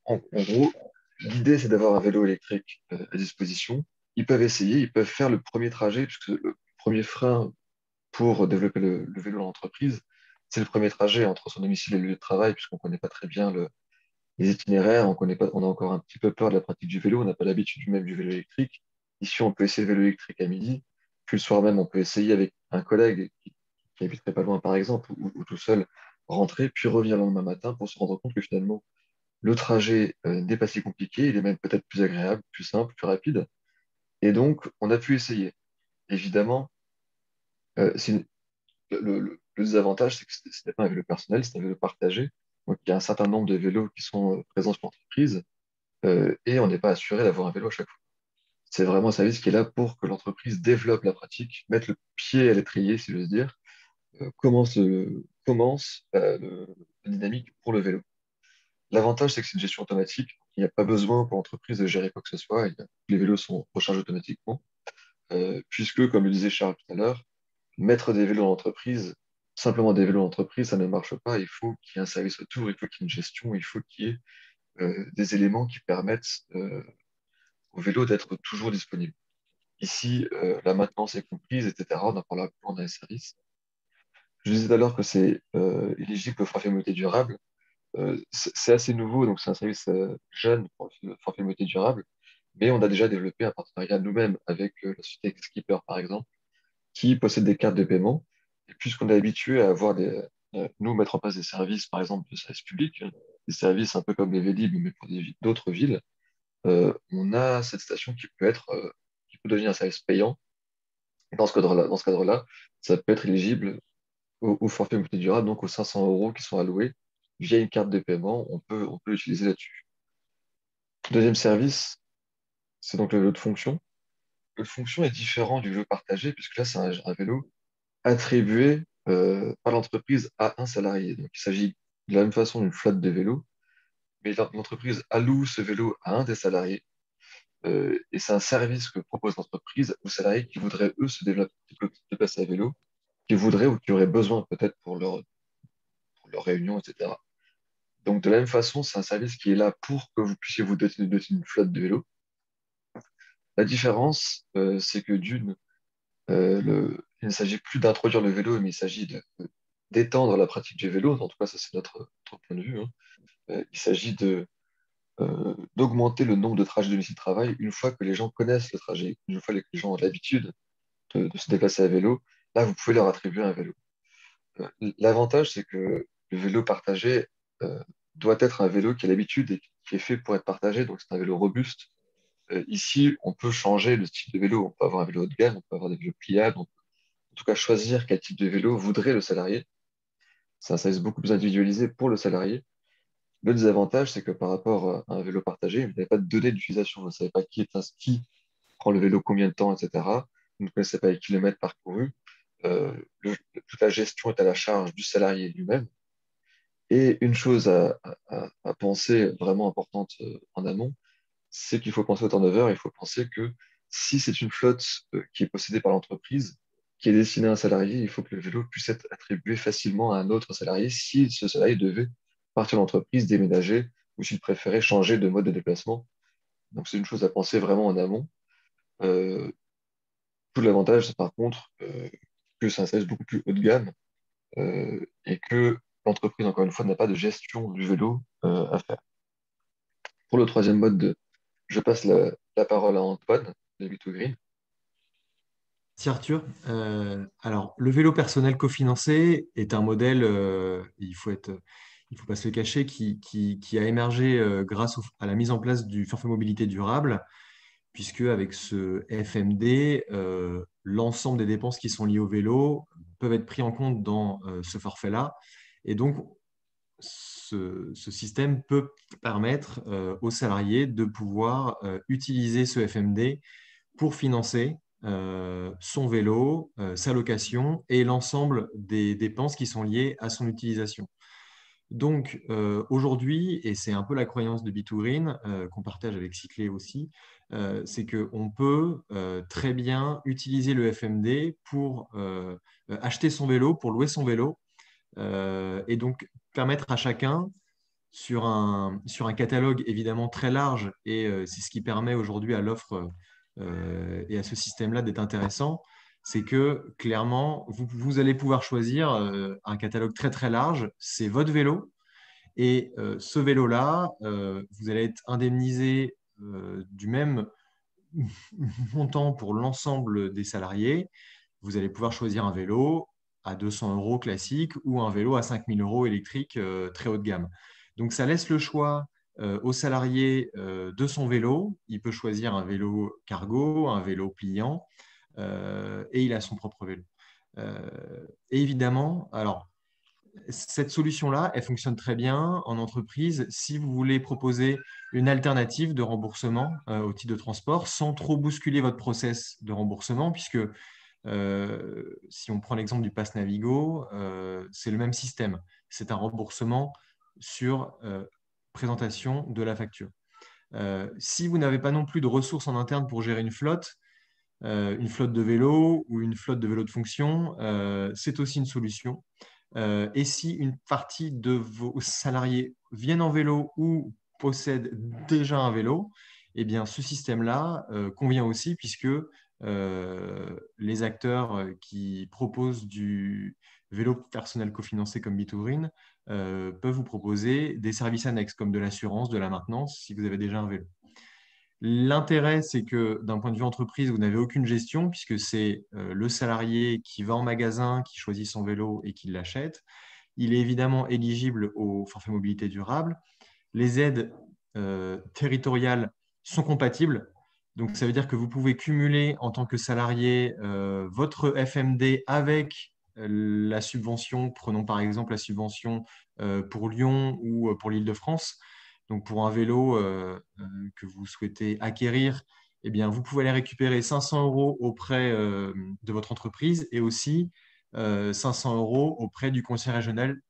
en gros, l'idée, c'est d'avoir un vélo électrique à disposition. Ils peuvent essayer, ils peuvent faire le premier trajet, puisque le premier frein pour développer le vélo dans l'entreprise, c'est le premier trajet entre son domicile et le lieu de travail, puisqu'on ne connaît pas très bien les itinéraires, on a encore un petit peu peur de la pratique du vélo, on n'a pas l'habitude même du vélo électrique. Ici, on peut essayer le vélo électrique à midi, puis le soir même, on peut essayer avec un collègue qui habiterait pas loin, par exemple, ou tout seul, rentrer, puis revenir le lendemain matin pour se rendre compte que finalement, le trajet n'est pas si compliqué, il est même peut-être plus agréable, plus simple, plus rapide. Et donc, on a pu essayer. Évidemment, c'est le désavantage, c'est que ce n'est pas un vélo personnel, c'est un vélo partagé. Donc, il y a un certain nombre de vélos qui sont présents sur l'entreprise et on n'est pas assuré d'avoir un vélo à chaque fois. C'est vraiment un service qui est là pour que l'entreprise développe la pratique, mette le pied à l'étrier, si j'ose dire, commence la dynamique pour le vélo. L'avantage, c'est que c'est une gestion automatique. il n'y a pas besoin pour l'entreprise de gérer quoi que ce soit. Les vélos sont rechargés automatiquement, puisque, comme le disait Charles tout à l'heure, mettre des vélos en entreprise, simplement des vélos en entreprise, ça ne marche pas. Il faut qu'il y ait un service autour, il faut qu'il y ait une gestion, il faut qu'il y ait des éléments qui permettent au vélo d'être toujours disponible. Ici, la maintenance est comprise, etc. On en parlera plus dans les services. Je disais tout à l'heure que c'est éligible au forfait mobilité durable. C'est assez nouveau, donc c'est un service jeune pour le forfait mobilité durable, mais on a déjà développé un partenariat nous-mêmes avec la société Skipper, par exemple, qui possède des cartes de paiement. Et puisqu'on est habitué à avoir nous, mettre en place des services, par exemple, de services publics, des services un peu comme les Vélib, mais pour d'autres villes, on a cette station qui peut devenir un service payant. Et dans ce cadre-là, ça peut être éligible au forfait mobilité durable, donc aux 500 euros qui sont alloués via une carte de paiement, on peut l'utiliser là-dessus. Deuxième service, c'est donc le vélo de fonction. Le vélo de fonction est différent du vélo partagé, puisque là, c'est un vélo attribué par l'entreprise à un salarié. Donc, il s'agit de la même façon d'une flotte de vélos, mais l'entreprise alloue ce vélo à un des salariés. Et c'est un service que propose l'entreprise aux salariés qui voudraient, eux, déplacer à vélo, qui voudraient ou qui auraient besoin peut-être pour leur réunion, etc. Donc, de la même façon, c'est un service qui est là pour que vous puissiez vous doter d'une flotte de vélos. La différence, c'est que il ne s'agit plus d'introduire le vélo, mais il s'agit d'étendre la pratique du vélo. En tout cas, ça, c'est notre point de vue, hein. Il s'agit d'augmenter le nombre de trajets domicile-travail une fois que les gens connaissent le trajet, une fois que les gens ont l'habitude de se déplacer à vélo. Là, vous pouvez leur attribuer un vélo. L'avantage, c'est que le vélo partagé doit être un vélo qui a l'habitude et qui est fait pour être partagé, donc c'est un vélo robuste. Ici, on peut changer le style de vélo. On peut avoir un vélo haut de gamme, on peut avoir des vélos pliables, on peut en tout cas choisir quel type de vélo voudrait le salarié. C'est un service beaucoup plus individualisé pour le salarié. Le désavantage, c'est que par rapport à un vélo partagé, vous n'avez pas de données d'utilisation. Vous ne savez pas qui prend le vélo combien de temps, etc. Vous ne connaissez pas les kilomètres parcourus. Toute la gestion est à la charge du salarié lui-même. Et une chose à penser vraiment importante en amont, c'est qu'il faut penser au turnover. Il faut penser que si c'est une flotte qui est possédée par l'entreprise, qui est destinée à un salarié, il faut que le vélo puisse être attribué facilement à un autre salarié si ce salarié devait partir de l'entreprise, déménager, ou s'il préférait changer de mode de déplacement. Donc c'est une chose à penser vraiment en amont. Euh, Tout l'avantage, c'est par contre que c'est un service beaucoup plus haut de gamme et que l'entreprise, encore une fois, n'a pas de gestion du vélo à faire. Pour le troisième mode, je passe la parole à Antoine de Bit2Green. Merci Arthur. Alors, le vélo personnel cofinancé est un modèle, il faut pas se le cacher, qui a émergé grâce à la mise en place du forfait mobilité durable, puisque avec ce FMD, l'ensemble des dépenses qui sont liées au vélo peuvent être pris en compte dans ce forfait-là. Et donc, ce système peut permettre aux salariés de pouvoir utiliser ce FMD pour financer son vélo, sa location et l'ensemble des dépenses qui sont liées à son utilisation. Donc aujourd'hui, et c'est un peu la croyance de Bit2Green qu'on partage avec Cyclé aussi, c'est qu'on peut très bien utiliser le FMD pour acheter son vélo, pour louer son vélo, et donc permettre à chacun, sur un catalogue évidemment très large, et c'est ce qui permet aujourd'hui à l'offre et à ce système-là d'être intéressant, c'est que clairement, vous allez pouvoir choisir un catalogue très très large, c'est votre vélo, et ce vélo-là, vous allez être indemnisé du même montant pour l'ensemble des salariés. Vous allez pouvoir choisir un vélo à 200 euros classique ou un vélo à 5000 euros électrique très haut de gamme. Donc, ça laisse le choix au salarié de son vélo. Il peut choisir un vélo cargo, un vélo pliant, et il a son propre vélo. Et évidemment, alors, cette solution-là, elle fonctionne très bien en entreprise si vous voulez proposer une alternative de remboursement au titre de transport sans trop bousculer votre process de remboursement, puisque si on prend l'exemple du Pass Navigo, c'est le même système. C'est un remboursement sur présentation de la facture. Si vous n'avez pas non plus de ressources en interne pour gérer une flotte de vélos ou une flotte de vélos de fonction, c'est aussi une solution. Et si une partie de vos salariés viennent en vélo ou possèdent déjà un vélo, eh bien, ce système-là convient aussi puisque les acteurs qui proposent du vélo personnel cofinancé comme Bitourine peuvent vous proposer des services annexes comme de l'assurance, de la maintenance si vous avez déjà un vélo. L'intérêt, c'est que d'un point de vue entreprise, vous n'avez aucune gestion puisque c'est le salarié qui va en magasin, qui choisit son vélo et qui l'achète. Il est évidemment éligible au forfait mobilité durable. Les aides territoriales sont compatibles. Donc, ça veut dire que vous pouvez cumuler en tant que salarié votre FMD avec la subvention. Prenons par exemple la subvention pour Lyon ou pour l'Île-de-France. Donc, pour un vélo que vous souhaitez acquérir, eh bien, vous pouvez aller récupérer 500 € auprès de votre entreprise et aussi 500 € auprès du conseil régional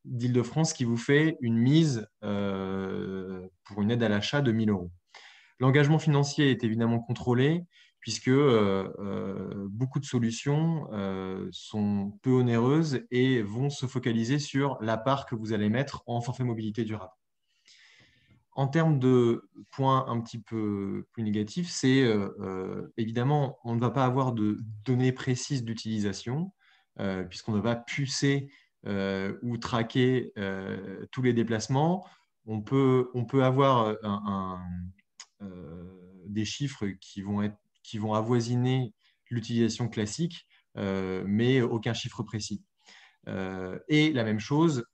d'Île-de-France qui vous fait une mise pour une aide à l'achat de 1 000 €. L'engagement financier est évidemment contrôlé puisque beaucoup de solutions sont peu onéreuses et vont se focaliser sur la part que vous allez mettre en forfait mobilité durable. En termes de points un petit peu plus négatifs, c'est évidemment, on ne va pas avoir de données précises d'utilisation puisqu'on ne va pas pucer ou traquer tous les déplacements. On peut avoir des chiffres qui vont avoisiner l'utilisation classique, mais aucun chiffre précis. Et la même chose,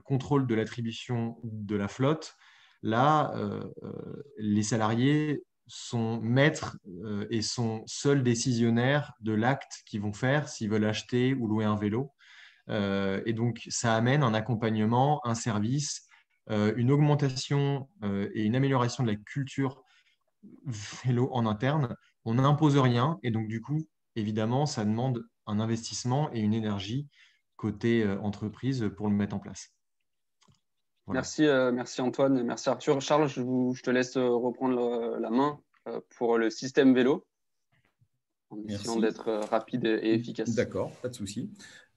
contrôle de l'attribution de la flotte. Là, les salariés sont maîtres et sont seuls décisionnaires de l'acte qu'ils vont faire s'ils veulent acheter ou louer un vélo. Et donc, ça amène un accompagnement, un service, une augmentation et une amélioration de la culture vélo en interne. On n'impose rien et donc, du coup, évidemment, ça demande un investissement et une énergie côté entreprise pour le mettre en place. Voilà. Merci Antoine, merci Arthur. Charles, je te laisse reprendre la main pour le système vélo, en essayant d'être rapide et efficace. D'accord, pas de souci.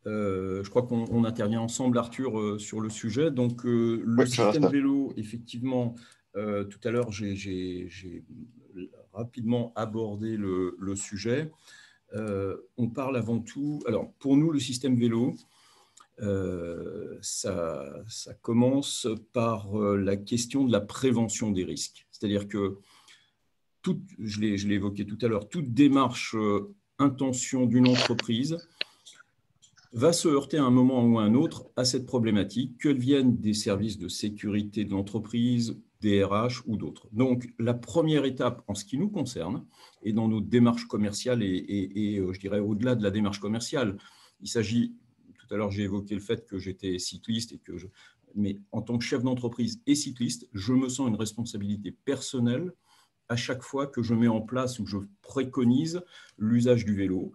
Je crois qu'on intervient ensemble, Arthur, sur le sujet. Donc, le système vélo, effectivement, tout à l'heure, j'ai rapidement abordé le sujet. On parle avant tout… Alors, pour nous, le système vélo, ça commence par la question de la prévention des risques. C'est-à-dire que, je l'ai évoqué tout à l'heure, toute démarche intention d'une entreprise va se heurter à un moment ou à un autre à cette problématique, qu'elle vienne des services de sécurité de l'entreprise, des RH ou d'autres. Donc, la première étape en ce qui nous concerne, et dans nos démarches commerciales et je dirais au-delà de la démarche commerciale, il s'agit… Tout à l'heure, j'ai évoqué le fait que j'étais cycliste, mais en tant que chef d'entreprise et cycliste, je me sens une responsabilité personnelle à chaque fois que je mets en place ou que je préconise l'usage du vélo,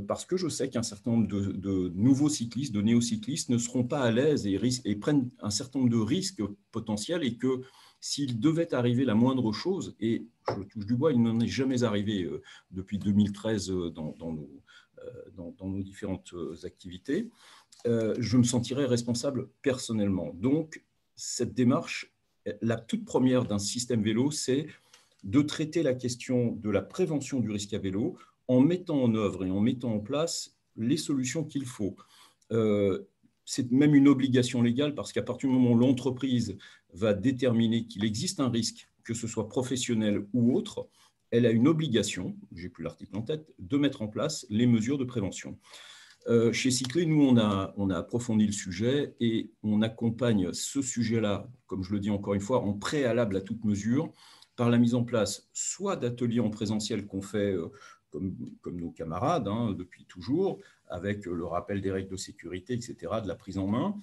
parce que je sais qu'un certain nombre de nouveaux cyclistes, de néocyclistes ne seront pas à l'aise et prennent un certain nombre de risques potentiels et que s'il devait arriver la moindre chose, et je touche du bois, il n'en est jamais arrivé depuis 2013 dans nos différentes activités, je me sentirais responsable personnellement. Donc, cette démarche, la toute première d'un système vélo, c'est de traiter la question de la prévention du risque à vélo en mettant en œuvre et en mettant en place les solutions qu'il faut. C'est même une obligation légale parce qu'à partir du moment où l'entreprise va déterminer qu'il existe un risque, que ce soit professionnel ou autre, elle a une obligation, j'ai plus l'article en tête, de mettre en place les mesures de prévention. Chez Cyclé, nous, on a approfondi le sujet et on accompagne ce sujet-là, comme je le dis encore une fois, en préalable à toute mesure, par la mise en place soit d'ateliers en présentiel qu'on fait comme nos camarades depuis toujours, avec le rappel des règles de sécurité, etc., de la prise en main,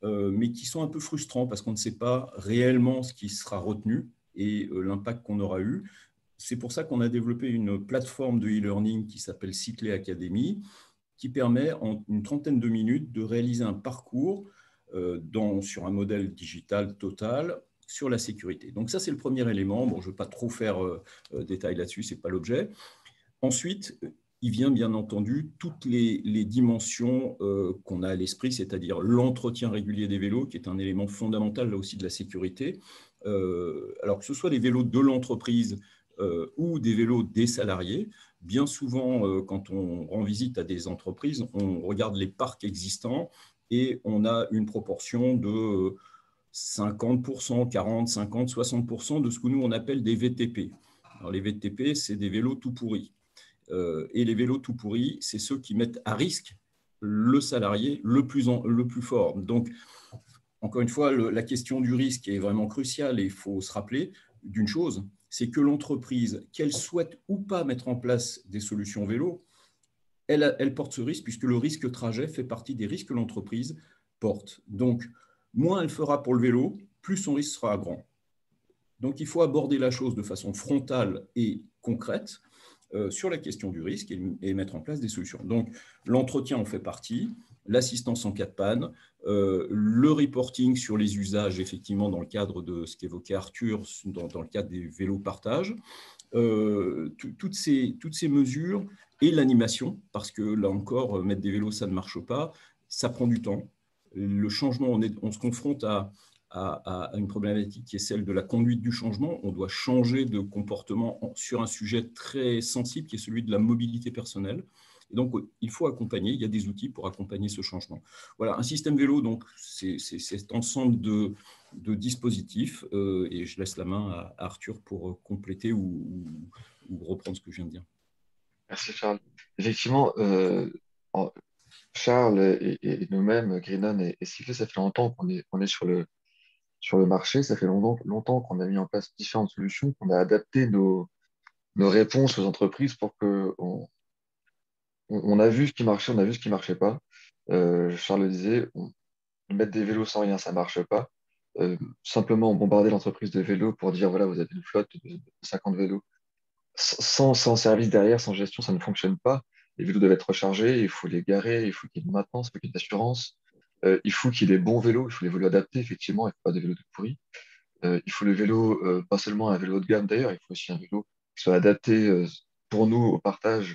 mais qui sont un peu frustrants parce qu'on ne sait pas réellement ce qui sera retenu et l'impact qu'on aura eu. C'est pour ça qu'on a développé une plateforme de e-learning qui s'appelle Cyclé Academy, qui permet en une trentaine de minutes de réaliser un parcours sur un modèle digital total sur la sécurité. Donc ça, c'est le premier élément. Bon, je ne veux pas trop faire détail là-dessus, ce n'est pas l'objet. Ensuite, il vient bien entendu toutes les dimensions qu'on a à l'esprit, c'est-à-dire l'entretien régulier des vélos, qui est un élément fondamental là aussi de la sécurité. Alors que ce soit des vélos de l'entreprise ou des vélos des salariés, bien souvent, quand on rend visite à des entreprises, on regarde les parcs existants et on a une proportion de 50%, 40, 50, 60% de ce que nous on appelle des VTP. Alors les VTP, c'est des vélos tout pourris. Et les vélos tout pourris, c'est ceux qui mettent à risque le salarié le plus fort. Donc, encore une fois, la question du risque est vraiment cruciale et il faut se rappeler d'une chose, c'est que l'entreprise, qu'elle souhaite ou pas mettre en place des solutions vélo, elle porte ce risque puisque le risque trajet fait partie des risques que l'entreprise porte. Donc, moins elle fera pour le vélo, plus son risque sera grand. Donc, il faut aborder la chose de façon frontale et concrète sur la question du risque et mettre en place des solutions. Donc, l'entretien en fait partie, l'assistance en cas de panne, le reporting sur les usages, effectivement, dans le cadre de ce qu'évoquait Arthur, dans le cadre des vélos partage, toutes ces mesures et l'animation, parce que là encore, mettre des vélos, ça ne marche pas, ça prend du temps. Le changement, on se confronte à une problématique qui est celle de la conduite du changement. On doit changer de comportement sur un sujet très sensible qui est celui de la mobilité personnelle. Et donc, il faut accompagner, il y a des outils pour accompagner ce changement. Voilà, un système vélo, donc, c'est cet ensemble de dispositifs. Et je laisse la main à Arthur pour compléter ou reprendre ce que je viens de dire. Merci Charles. Effectivement, Charles et nous-mêmes, Greenon et Cyclé, ça fait longtemps qu'on est sur le marché, ça fait longtemps qu'on a mis en place différentes solutions, qu'on a adapté nos réponses aux entreprises pour que on a vu ce qui marchait, on a vu ce qui marchait pas. Charles le disait, mettre des vélos sans rien, ça marche pas. Simplement bombarder l'entreprise de vélos pour dire, voilà, vous avez une flotte de 50 vélos. Sans service derrière, sans gestion, ça ne fonctionne pas. Les vélos doivent être rechargés, il faut les garer, il faut qu'il y ait une maintenance, il faut qu'il y ait une assurance. Il faut qu'il y ait des bons vélos, il faut les vélos adaptés, effectivement, il ne faut pas des vélos de pourris. Il faut le vélo, pas seulement un vélo de gamme d'ailleurs, il faut aussi un vélo qui soit adapté pour nous au partage.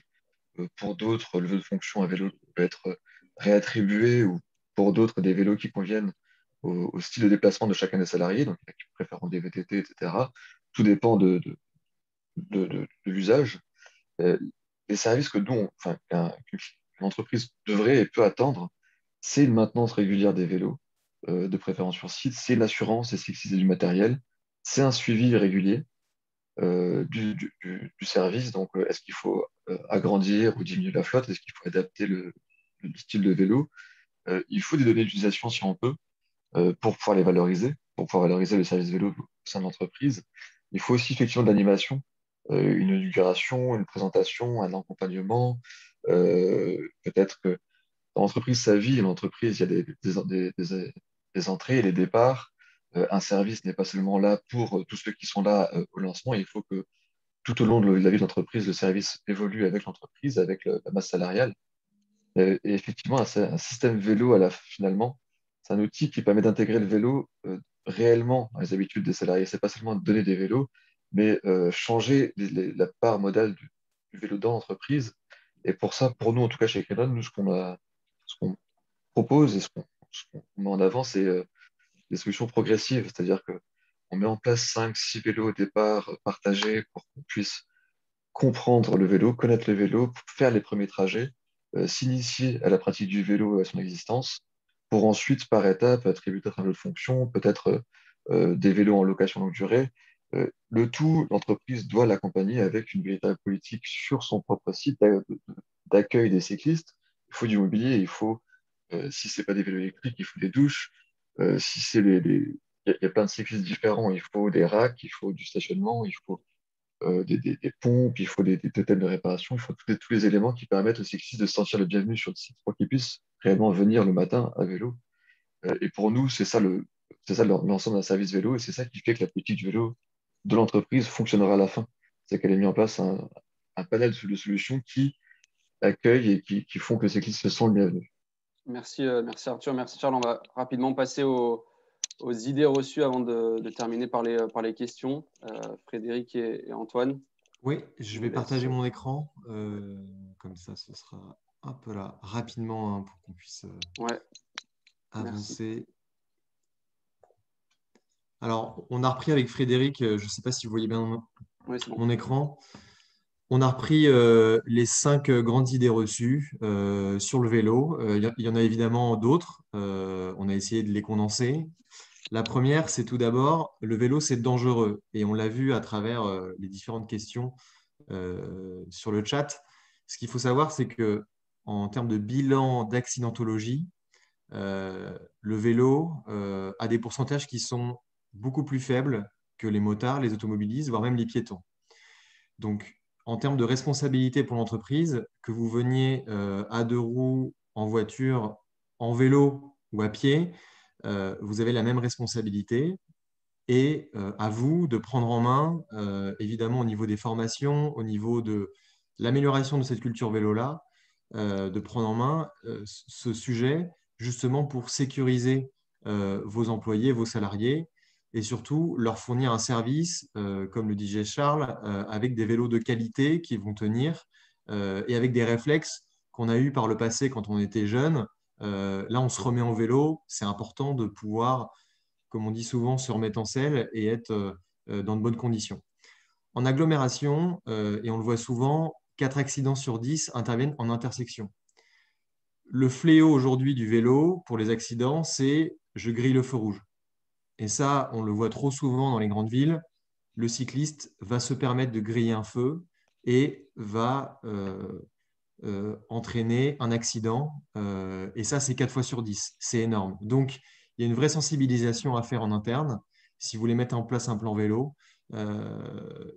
Pour d'autres, le vélo de fonction, un vélo peut être réattribué ou pour d'autres, des vélos qui conviennent au style de déplacement de chacun des salariés, donc il y en a qui préfèrent des VTT, etc. Tout dépend de l'usage. Euh, les services que qu'une entreprise devrait et peut attendre, c'est une maintenance régulière des vélos, de préférence sur site, c'est l'assurance, c'est du matériel, c'est un suivi régulier du service. Donc, est-ce qu'il faut agrandir ou diminuer la flotte? Est-ce qu'il faut adapter le style de vélo? Il faut des données d'utilisation si on peut pour pouvoir les valoriser, pour pouvoir valoriser le service vélo au sein de l'entreprise. Il faut aussi effectivement de l'animation, une inauguration, une présentation, un accompagnement. Peut-être que dans l'entreprise, sa vie, l'entreprise, il y a des entrées et des départs. Un service n'est pas seulement là pour tous ceux qui sont là au lancement. Il faut que tout au long de la vie de l'entreprise, le service évolue avec l'entreprise, avec la masse salariale. Et effectivement, un système vélo, finalement, c'est un outil qui permet d'intégrer le vélo réellement dans les habitudes des salariés. C'est pas seulement donner des vélos, mais changer la part modale du vélo dans l'entreprise. Et pour ça, pour nous, en tout cas chez Credon, nous, ce qu'on propose et ce qu'on met en avant, c'est des solutions progressives. C'est-à-dire qu'on met en place 5, 6 vélos au départ partagés pour qu'on puisse comprendre le vélo, connaître le vélo, faire les premiers trajets, s'initier à la pratique du vélo et à son existence, pour ensuite, par étapes, attribuer peut-être un vélo de fonction, peut-être des vélos en location longue durée. Le tout, l'entreprise doit l'accompagner avec une véritable politique sur son propre site d'accueil des cyclistes. Il faut du mobilier, si ce n'est pas des vélos électriques, il faut des douches. Si c'est il y a plein de cyclistes différents, il faut des racks, il faut du stationnement, il faut des pompes, il faut des totems de réparation, il faut tous les éléments qui permettent aux cyclistes de se sentir le bienvenu sur le site pour qu'ils puissent réellement venir le matin à vélo. Et pour nous, c'est ça l'ensemble d'un service vélo et c'est ça qui fait que la politique du vélo de l'entreprise fonctionnera à la fin. C'est qu'elle a mis en place un panel de solutions qui accueillent et qui font que les cyclistes se sentent le bienvenu. Merci Arthur, merci Charles. On va rapidement passer aux aux idées reçues avant de terminer par les questions. Frédéric et Antoine. Oui, je vais partager mon écran. Comme ça, ce sera un peu là rapidement pour qu'on puisse avancer. Merci. Alors, on a repris avec Frédéric, je ne sais pas si vous voyez bien mon écran. On a repris les 5 grandes idées reçues sur le vélo. Il y en a évidemment d'autres. On a essayé de les condenser. La première, c'est tout d'abord, le vélo, c'est dangereux. Et on l'a vu à travers les différentes questions sur le chat. Ce qu'il faut savoir, c'est qu'en termes de bilan d'accidentologie, le vélo a des pourcentages qui sont beaucoup plus faibles que les motards, les automobilistes, voire même les piétons. Donc, en termes de responsabilité pour l'entreprise, que vous veniez à 2 roues, en voiture, en vélo ou à pied, vous avez la même responsabilité. Et à vous de prendre en main, évidemment, au niveau des formations, au niveau de l'amélioration de cette culture vélo-là, de prendre en main ce sujet justement pour sécuriser vos employés, vos salariés, et surtout leur fournir un service, comme le disait Charles, avec des vélos de qualité qui vont tenir et avec des réflexes qu'on a eus par le passé quand on était jeune. Là, on se remet en vélo, c'est important de pouvoir, comme on dit souvent, se remettre en selle et être dans de bonnes conditions. En agglomération, et on le voit souvent, 4 accidents sur 10 interviennent en intersection. Le fléau aujourd'hui du vélo pour les accidents, c'est « je grille le feu rouge ». Et ça, on le voit trop souvent dans les grandes villes. Le cycliste va se permettre de griller un feu et va entraîner un accident. Et ça, c'est 4 fois sur 10. C'est énorme. Donc, il y a une vraie sensibilisation à faire en interne si vous voulez mettre en place un plan vélo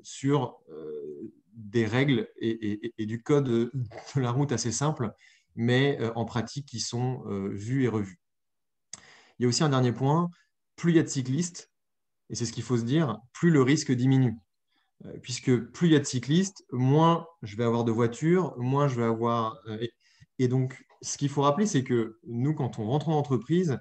sur des règles et du code de la route assez simple, mais en pratique qui sont vues et revues. Il y a aussi un dernier point, plus il y a de cyclistes, et c'est ce qu'il faut se dire, plus le risque diminue. Puisque plus il y a de cyclistes, moins je vais avoir de voitures, moins je vais avoir… Et donc, ce qu'il faut rappeler, c'est que nous, quand on rentre en entreprise,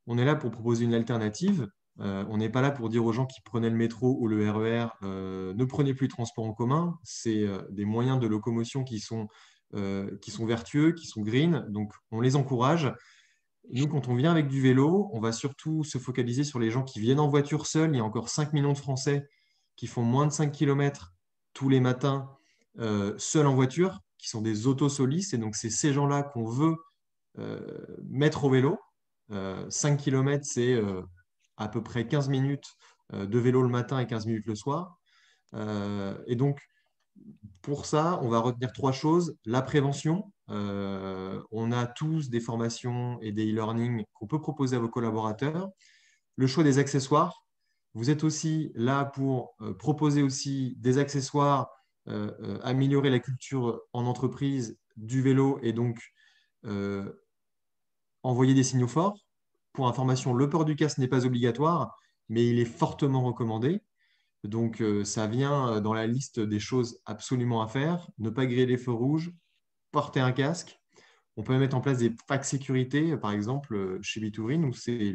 on est là pour proposer une alternative. On n'est pas là pour dire aux gens qui prenaient le métro ou le RER, ne prenez plus le transport en commun. C'est des moyens de locomotion qui sont vertueux, qui sont green. Donc, on les encourage. Nous, quand on vient avec du vélo, on va surtout se focaliser sur les gens qui viennent en voiture seuls. Il y a encore 5 millions de Français qui font moins de 5 km tous les matins seuls en voiture, qui sont des autosolistes. Et donc, c'est ces gens-là qu'on veut mettre au vélo. 5 km, c'est à peu près 15 minutes de vélo le matin et 15 minutes le soir. Et donc, pour ça, on va retenir 3 choses. La prévention. On a tous des formations et des e-learning qu'on peut proposer à vos collaborateurs. Le choix des accessoires. Vous êtes aussi là pour proposer aussi des accessoires, améliorer la culture en entreprise du vélo et donc envoyer des signaux forts. Pour information, le port du casque n'est pas obligatoire, mais il est fortement recommandé. Donc, ça vient dans la liste des choses absolument à faire. Ne pas griller les feux rouges, porter un casque. On peut mettre en place des packs sécurité, par exemple, chez Bitourine, où c'est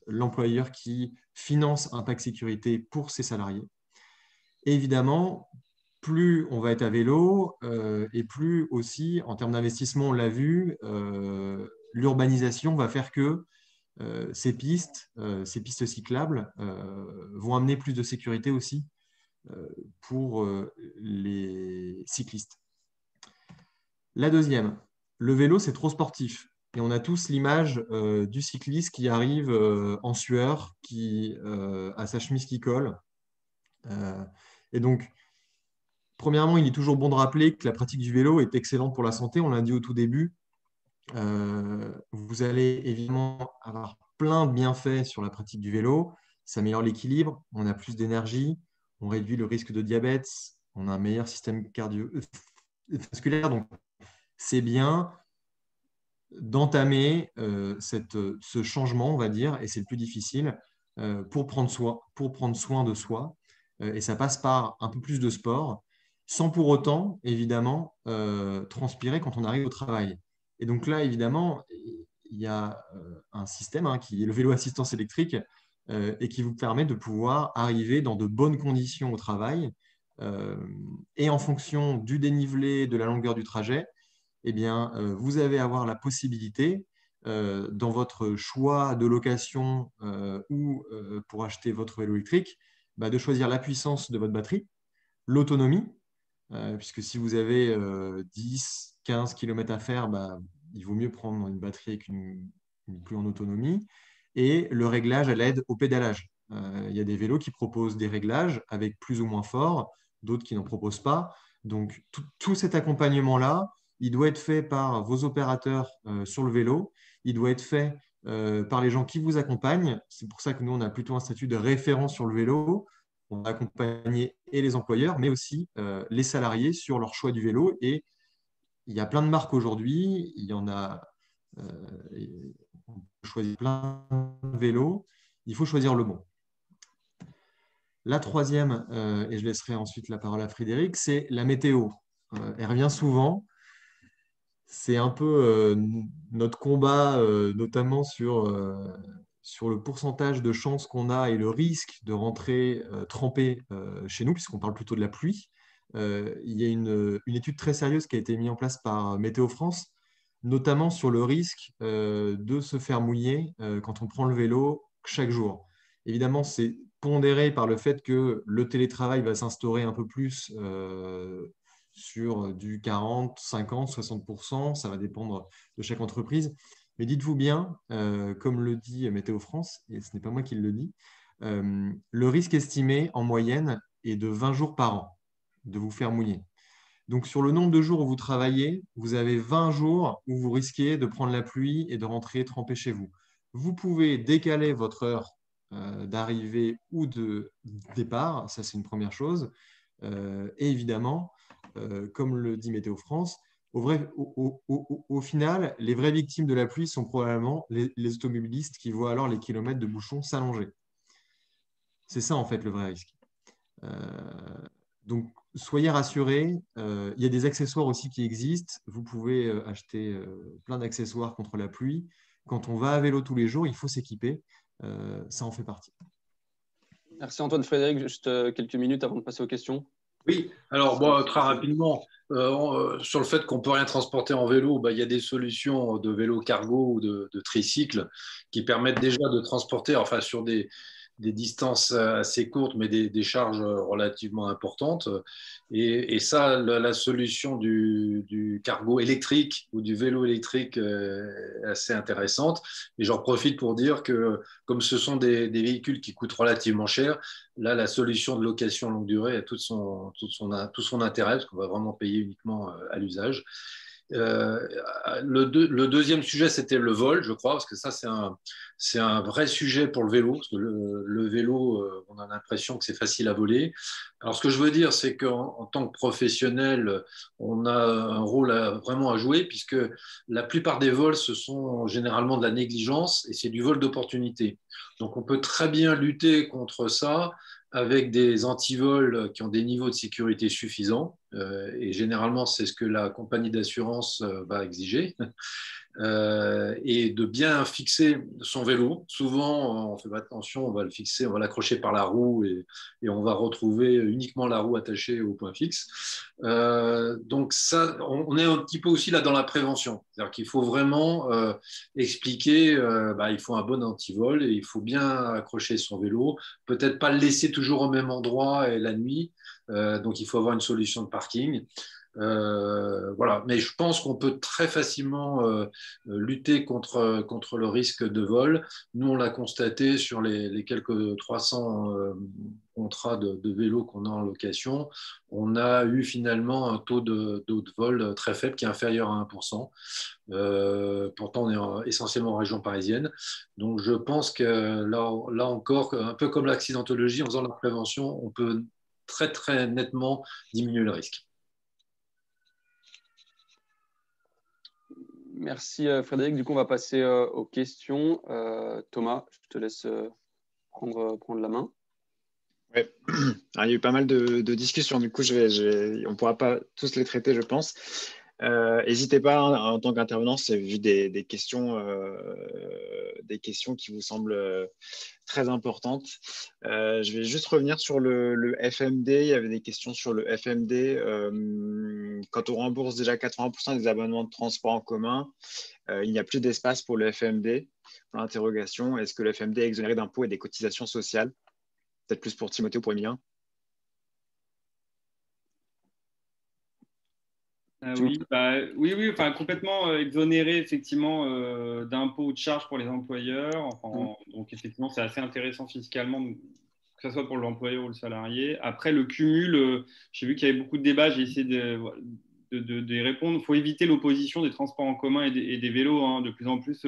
l'employeur qui finance un pack sécurité pour ses salariés. Et évidemment, plus on va être à vélo et plus aussi, en termes d'investissement, on l'a vu, l'urbanisation va faire que ces pistes cyclables vont amener plus de sécurité aussi pour les cyclistes. La deuxième, le vélo, c'est trop sportif. Et on a tous l'image du cycliste qui arrive en sueur, qui a sa chemise qui colle. Et donc, premièrement, il est toujours bon de rappeler que la pratique du vélo est excellente pour la santé. On l'a dit au tout début. Vous allez évidemment avoir plein de bienfaits sur la pratique du vélo. Ça améliore l'équilibre, on a plus d'énergie, on réduit le risque de diabète, on a un meilleur système cardiovasculaire. Donc, c'est bien d'entamer ce changement, on va dire, et c'est le plus difficile, pour prendre soin de soi. Et ça passe par un peu plus de sport, sans pour autant, évidemment, transpirer quand on arrive au travail. Et donc là, évidemment, il y a un système qui est le vélo assistance électrique et qui vous permet de pouvoir arriver dans de bonnes conditions au travail. Et en fonction du dénivelé, de la longueur du trajet, eh bien, vous allez avoir la possibilité, dans votre choix de location ou pour acheter votre vélo électrique, de choisir la puissance de votre batterie, l'autonomie, puisque si vous avez 10, 15 km à faire, il vaut mieux prendre une batterie avec une plus grande autonomie, et le réglage à l'aide au pédalage. Il y a des vélos qui proposent des réglages avec plus ou moins fort, d'autres qui n'en proposent pas. Donc, tout cet accompagnement-là, il doit être fait par vos opérateurs sur le vélo, il doit être fait par les gens qui vous accompagnent. C'est pour ça que nous, on a plutôt un statut de référent sur le vélo. On va accompagner et les employeurs, mais aussi les salariés sur leur choix du vélo. Et il y a plein de marques aujourd'hui, il y en a, on peut choisir plein de vélos, il faut choisir le bon. La troisième, et je laisserai ensuite la parole à Frédéric, c'est la météo. Elle revient souvent. C'est un peu notre combat, notamment sur le pourcentage de chances qu'on a et le risque de rentrer trempé chez nous, puisqu'on parle plutôt de la pluie. Il y a une étude très sérieuse qui a été mise en place par Météo France, notamment sur le risque de se faire mouiller quand on prend le vélo chaque jour. Évidemment, c'est pondéré par le fait que le télétravail va s'instaurer un peu plus sur du 40, 50, 60%, ça va dépendre de chaque entreprise. Mais dites-vous bien, comme le dit Météo France, et ce n'est pas moi qui le dis, le risque estimé en moyenne est de 20 jours par an de vous faire mouiller. Donc, sur le nombre de jours où vous travaillez, vous avez 20 jours où vous risquez de prendre la pluie et de rentrer trempé chez vous. Vous pouvez décaler votre heure d'arrivée ou de départ, ça c'est une première chose. Et évidemment, comme le dit Météo France, au final, les vraies victimes de la pluie sont probablement les automobilistes qui voient alors les kilomètres de bouchons s'allonger. C'est ça en fait le vrai risque. Donc, soyez rassurés. Il y a des accessoires aussi qui existent. Vous pouvez acheter plein d'accessoires contre la pluie. Quand on va à vélo tous les jours, il faut s'équiper. Ça en fait partie. Merci Antoine. Frédéric, juste quelques minutes avant de passer aux questions. Oui, alors très rapidement, sur le fait qu'on ne peut rien transporter en vélo, il y a des solutions de vélo cargo ou de tricycle qui permettent déjà de transporter, enfin sur des distances assez courtes, mais des charges relativement importantes. Et ça, la solution du cargo électrique ou du vélo électrique est assez intéressante. Et j'en profite pour dire que comme ce sont des véhicules qui coûtent relativement cher, là, la solution de location longue durée a tout son intérêt, parce qu'on va vraiment payer uniquement à l'usage. Le deuxième sujet, c'était le vol, je crois, parce que ça, c'est un vrai sujet pour le vélo, parce que le vélo, on a l'impression que c'est facile à voler. Alors, ce que je veux dire, c'est qu'en tant que professionnel, on a un rôle vraiment à jouer, puisque la plupart des vols, ce sont généralement de la négligence, et c'est du vol d'opportunité. Donc, on peut très bien lutter contre ça avec des antivols qui ont des niveaux de sécurité suffisants. Et généralement, c'est ce que la compagnie d'assurance va exiger. Et de bien fixer son vélo. Souvent, on fait pas attention, on va le fixer, on va l'accrocher par la roue et on va retrouver uniquement la roue attachée au point fixe. Donc ça, on est un petit peu aussi là dans la prévention. C'est-à-dire qu'il faut vraiment expliquer, il faut un bon antivol et il faut bien accrocher son vélo. Peut-être pas le laisser toujours au même endroit et la nuit. Donc il faut avoir une solution de parking. Voilà, mais je pense qu'on peut très facilement lutter contre le risque de vol. Nous, on l'a constaté sur les quelques 300 contrats de vélo qu'on a en location. On a eu finalement un taux de vol très faible qui est inférieur à 1%. Pourtant, on est essentiellement en région parisienne. Donc, je pense que là encore, un peu comme l'accidentologie, en faisant de la prévention, on peut très, très nettement diminuer le risque. Merci Frédéric. Du coup, on va passer aux questions. Thomas, je te laisse prendre la main. Ouais. Alors, il y a eu pas mal de discussions. Du coup, on ne pourra pas tous les traiter, je pense. N'hésitez pas, hein, en tant qu'intervenant, c'est vu des questions qui vous semblent très importantes. Je vais juste revenir sur le FMD. Il y avait des questions sur le FMD. Quand on rembourse déjà 80% des abonnements de transport en commun, il n'y a plus d'espace pour le FMD. Pour l'interrogation, est-ce que le FMD est exonéré d'impôts et des cotisations sociales? Peut-être plus pour Timothée ou pour Emilien. Oui, oui, enfin, complètement exonéré effectivement d'impôts ou de charges pour les employeurs. Enfin, donc effectivement, c'est assez intéressant fiscalement, que ce soit pour l'employeur ou le salarié. Après, le cumul, j'ai vu qu'il y avait beaucoup de débats, j'ai essayé de répondre. Il faut éviter l'opposition des transports en commun et des vélos, hein. De plus en plus,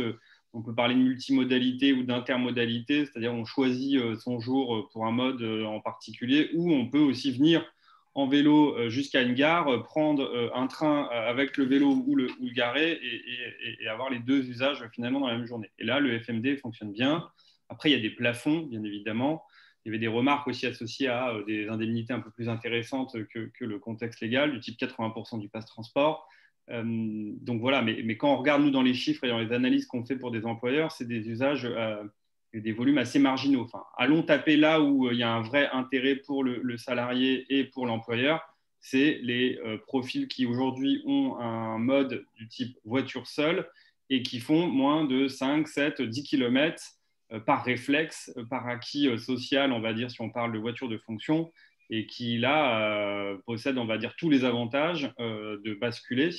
on peut parler de multimodalité ou d'intermodalité, c'est-à-dire on choisit son jour pour un mode en particulier, ou on peut aussi venir en vélo jusqu'à une gare, prendre un train avec le vélo ou le garer et avoir les deux usages finalement dans la même journée. Et là, le FMD fonctionne bien. Après, il y a des plafonds, bien évidemment. Il y avait des remarques aussi associées à des indemnités un peu plus intéressantes que le contexte légal, du type 80% du pass transport. Donc voilà, mais quand on regarde, nous, dans les chiffres et dans les analyses qu'on fait pour des employeurs, c'est des usages des volumes assez marginaux. Enfin, allons taper là où il y a un vrai intérêt pour le salarié et pour l'employeur. C'est les profils qui aujourd'hui ont un mode du type voiture seule et qui font moins de 5, 7, 10 km par réflexe, par acquis social, on va dire, si on parle de voiture de fonction, et qui là possèdent, on va dire, tous les avantages de basculer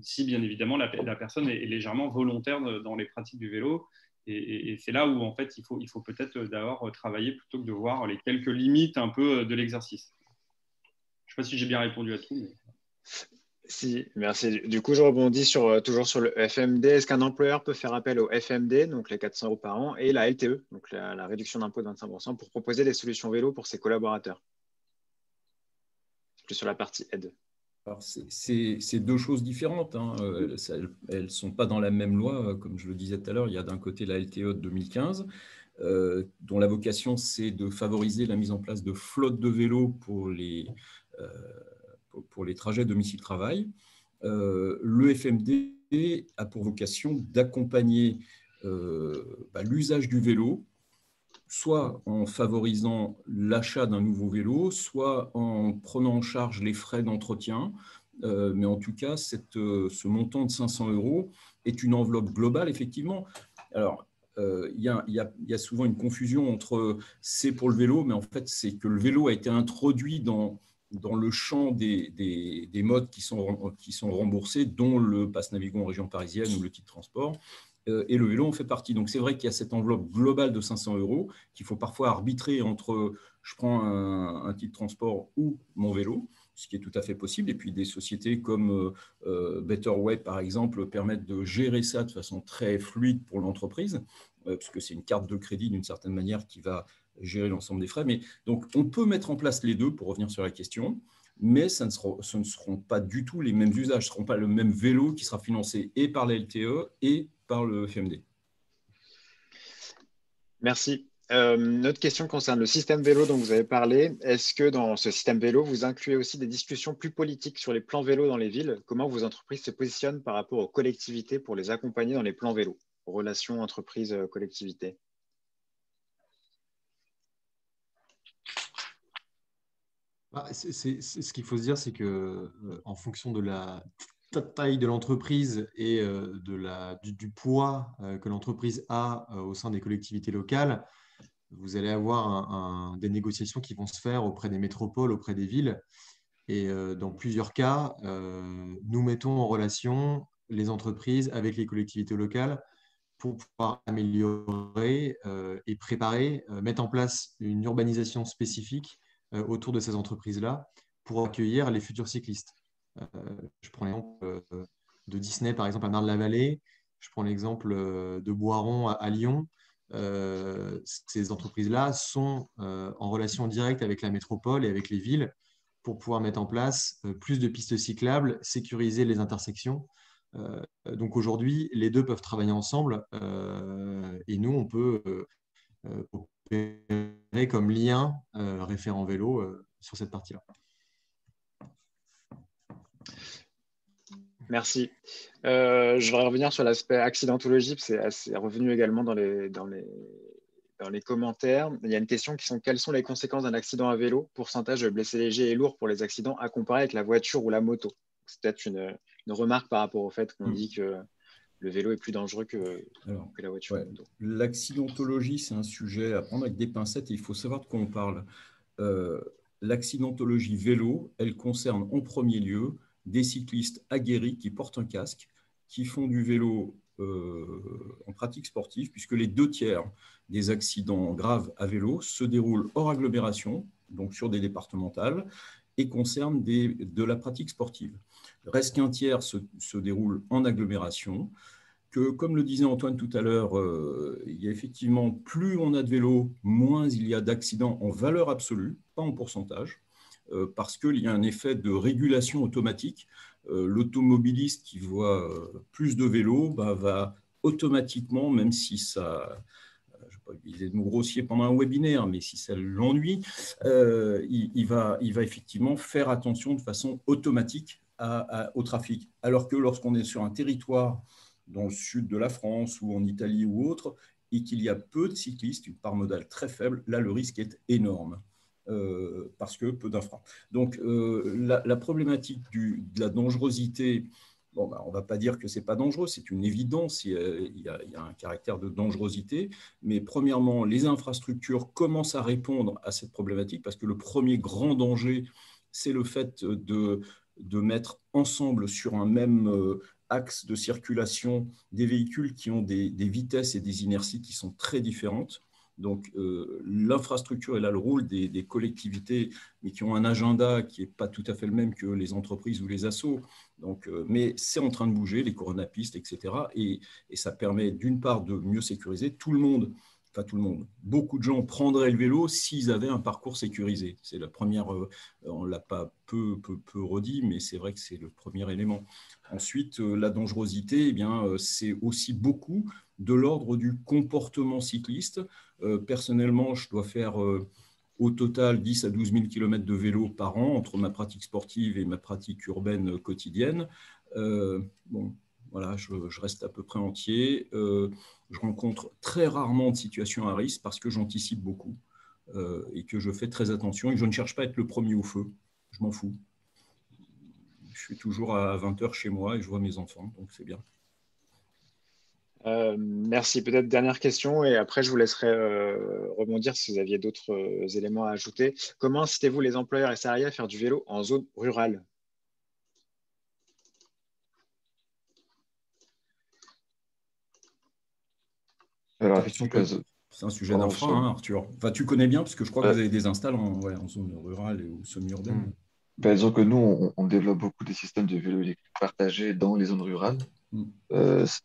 si bien évidemment la personne est légèrement volontaire dans les pratiques du vélo. Et c'est là où, en fait, il faut peut-être d'abord travailler plutôt que de voir les quelques limites un peu de l'exercice. Je ne sais pas si j'ai bien répondu à tout. Mais... Si, merci. Du coup, je rebondis toujours sur le FMD. Est-ce qu'un employeur peut faire appel au FMD, donc les 400 € par an, et la LTE, donc la réduction d'impôt de 25%, pour proposer des solutions vélo pour ses collaborateurs? Plus sur la partie aide. Alors, c'est deux choses différentes, hein. Elles ne sont pas dans la même loi. Comme je le disais tout à l'heure, il y a d'un côté la LTE de 2015, dont la vocation, c'est de favoriser la mise en place de flottes de vélos pour les trajets domicile-travail. Le FMD a pour vocation d'accompagner l'usage du vélo, soit en favorisant l'achat d'un nouveau vélo, soit en prenant en charge les frais d'entretien. Mais en tout cas, ce montant de 500 € est une enveloppe globale, effectivement. Alors, il y a souvent une confusion entre c'est pour le vélo, mais en fait, c'est que le vélo a été introduit dans le champ des modes qui sont remboursés, dont le pass Navigo en région parisienne ou le titre transport. Et le vélo en fait partie. Donc, c'est vrai qu'il y a cette enveloppe globale de 500 € qu'il faut parfois arbitrer entre je prends un titre transport ou mon vélo, ce qui est tout à fait possible. Et puis, des sociétés comme Betterway, par exemple, permettent de gérer ça de façon très fluide pour l'entreprise, puisque c'est une carte de crédit d'une certaine manière qui va gérer l'ensemble des frais. Mais donc, on peut mettre en place les deux pour revenir sur la question, mais ce ne seront pas du tout les mêmes usages. Ce ne seront pas le même vélo qui sera financé et par la LTE et par le FMD. Merci. Notre question concerne le système vélo dont vous avez parlé. Est-ce que dans ce système vélo, vous incluez aussi des discussions plus politiques sur les plans vélo dans les villes? Comment vos entreprises se positionnent par rapport aux collectivités pour les accompagner dans les plans vélo? Relations entreprises-collectivités. Ce qu'il faut se dire, c'est que en fonction de la taille de l'entreprise et du poids que l'entreprise a au sein des collectivités locales, vous allez avoir des négociations qui vont se faire auprès des métropoles, auprès des villes. Et dans plusieurs cas, nous mettons en relation les entreprises avec les collectivités locales pour pouvoir améliorer et préparer, mettre en place une urbanisation spécifique autour de ces entreprises-là pour accueillir les futurs cyclistes. Je prends l'exemple de Disney, par exemple, à Marne-la-Vallée. Je prends l'exemple de Boiron à Lyon. Ces entreprises-là sont en relation directe avec la métropole et avec les villes pour pouvoir mettre en place plus de pistes cyclables, sécuriser les intersections. Donc aujourd'hui, les deux peuvent travailler ensemble et nous, on peut opérer comme lien référent vélo sur cette partie-là. Merci. Je voudrais revenir sur l'aspect accidentologie, parce que c'est revenu également dans les commentaires. Il y a une question qui sont quelles sont les conséquences d'un accident à vélo, pourcentage de blessés légers et lourds pour les accidents à comparer avec la voiture ou la moto? C'est peut-être une remarque par rapport au fait qu'on dit que le vélo est plus dangereux que la voiture ou la moto. L'accidentologie, c'est un sujet à prendre avec des pincettes et il faut savoir de quoi on parle. L'accidentologie vélo, elle concerne en premier lieu des cyclistes aguerris qui portent un casque, qui font du vélo en pratique sportive, puisque les 2/3 des accidents graves à vélo se déroulent hors agglomération, donc sur des départementales, et concernent de la pratique sportive. Le reste qu'un tiers se déroule en agglomération. Que, comme le disait Antoine tout à l'heure, il y a effectivement, plus on a de vélos, moins il y a d'accidents en valeur absolue, pas en pourcentage, parce qu'il y a un effet de régulation automatique. L'automobiliste qui voit plus de vélos va automatiquement, même si ça, je ne vais pas utiliser de mots grossiers pendant un webinaire, mais si ça l'ennuie, il va effectivement faire attention de façon automatique au trafic. Alors que lorsqu'on est sur un territoire dans le sud de la France ou en Italie ou autre, et qu'il y a peu de cyclistes, une part modale très faible, là, le risque est énorme. Parce que peu d'infras. Donc, la problématique de la dangerosité, bon, on ne va pas dire que ce n'est pas dangereux, c'est une évidence, il y a un caractère de dangerosité, mais premièrement, les infrastructures commencent à répondre à cette problématique, parce que le premier grand danger, c'est le fait de mettre ensemble sur un même axe de circulation des véhicules qui ont des vitesses et des inerties qui sont très différentes. Donc, l'infrastructure est là le rôle des collectivités, mais qui ont un agenda qui n'est pas tout à fait le même que les entreprises ou les assos. Donc, mais c'est en train de bouger, les coronapistes, etc. Et ça permet d'une part de mieux sécuriser tout le monde. Enfin, tout le monde. Beaucoup de gens prendraient le vélo s'ils avaient un parcours sécurisé. C'est la première, on ne l'a pas peu redit, mais c'est vrai que c'est le premier élément. Ensuite, la dangerosité, eh bien, c'est aussi beaucoup de l'ordre du comportement cycliste. Personnellement, je dois faire au total 10 à 12 000 km de vélo par an entre ma pratique sportive et ma pratique urbaine quotidienne. Bon, voilà, je reste à peu près entier. Je rencontre très rarement de situations à risque parce que j'anticipe beaucoup et que je fais très attention et que je ne cherche pas à être le premier au feu. Je m'en fous. Je suis toujours à 20h chez moi et je vois mes enfants, donc c'est bien. Merci. Peut-être dernière question et après je vous laisserai rebondir si vous aviez d'autres éléments à ajouter. Comment incitez-vous les employeurs et salariés à faire du vélo en zone rurale? Alors, effectivement, c'est un sujet d'infra, hein, Arthur. Enfin, tu connais bien parce que je crois que vous avez des installs en zone rurale ou semi-urbaine. Disons que nous, on développe beaucoup des systèmes de vélo électrique partagés dans les zones rurales.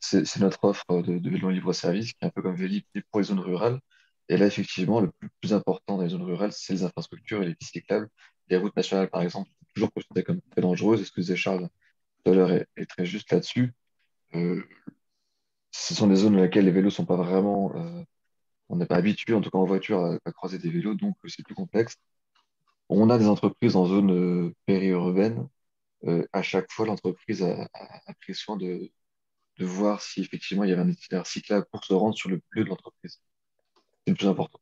C'est notre offre de vélo libre-service qui est un peu comme Vélib pour les zones rurales. Et là, effectivement, le plus important dans les zones rurales, c'est les infrastructures et les pistes cyclables. Les routes nationales, par exemple, sont toujours considérées comme très dangereuses. Et ce que disait Charles tout à l'heure est très juste là-dessus. Ce sont des zones dans lesquelles les vélos sont pas vraiment. On n'est pas habitué, en tout cas en voiture, à croiser des vélos, donc c'est plus complexe. On a des entreprises en zone périurbaine. À chaque fois, l'entreprise a pris soin de voir si effectivement il y avait un itinéraire cyclable pour se rendre sur le lieu de l'entreprise. C'est le plus important.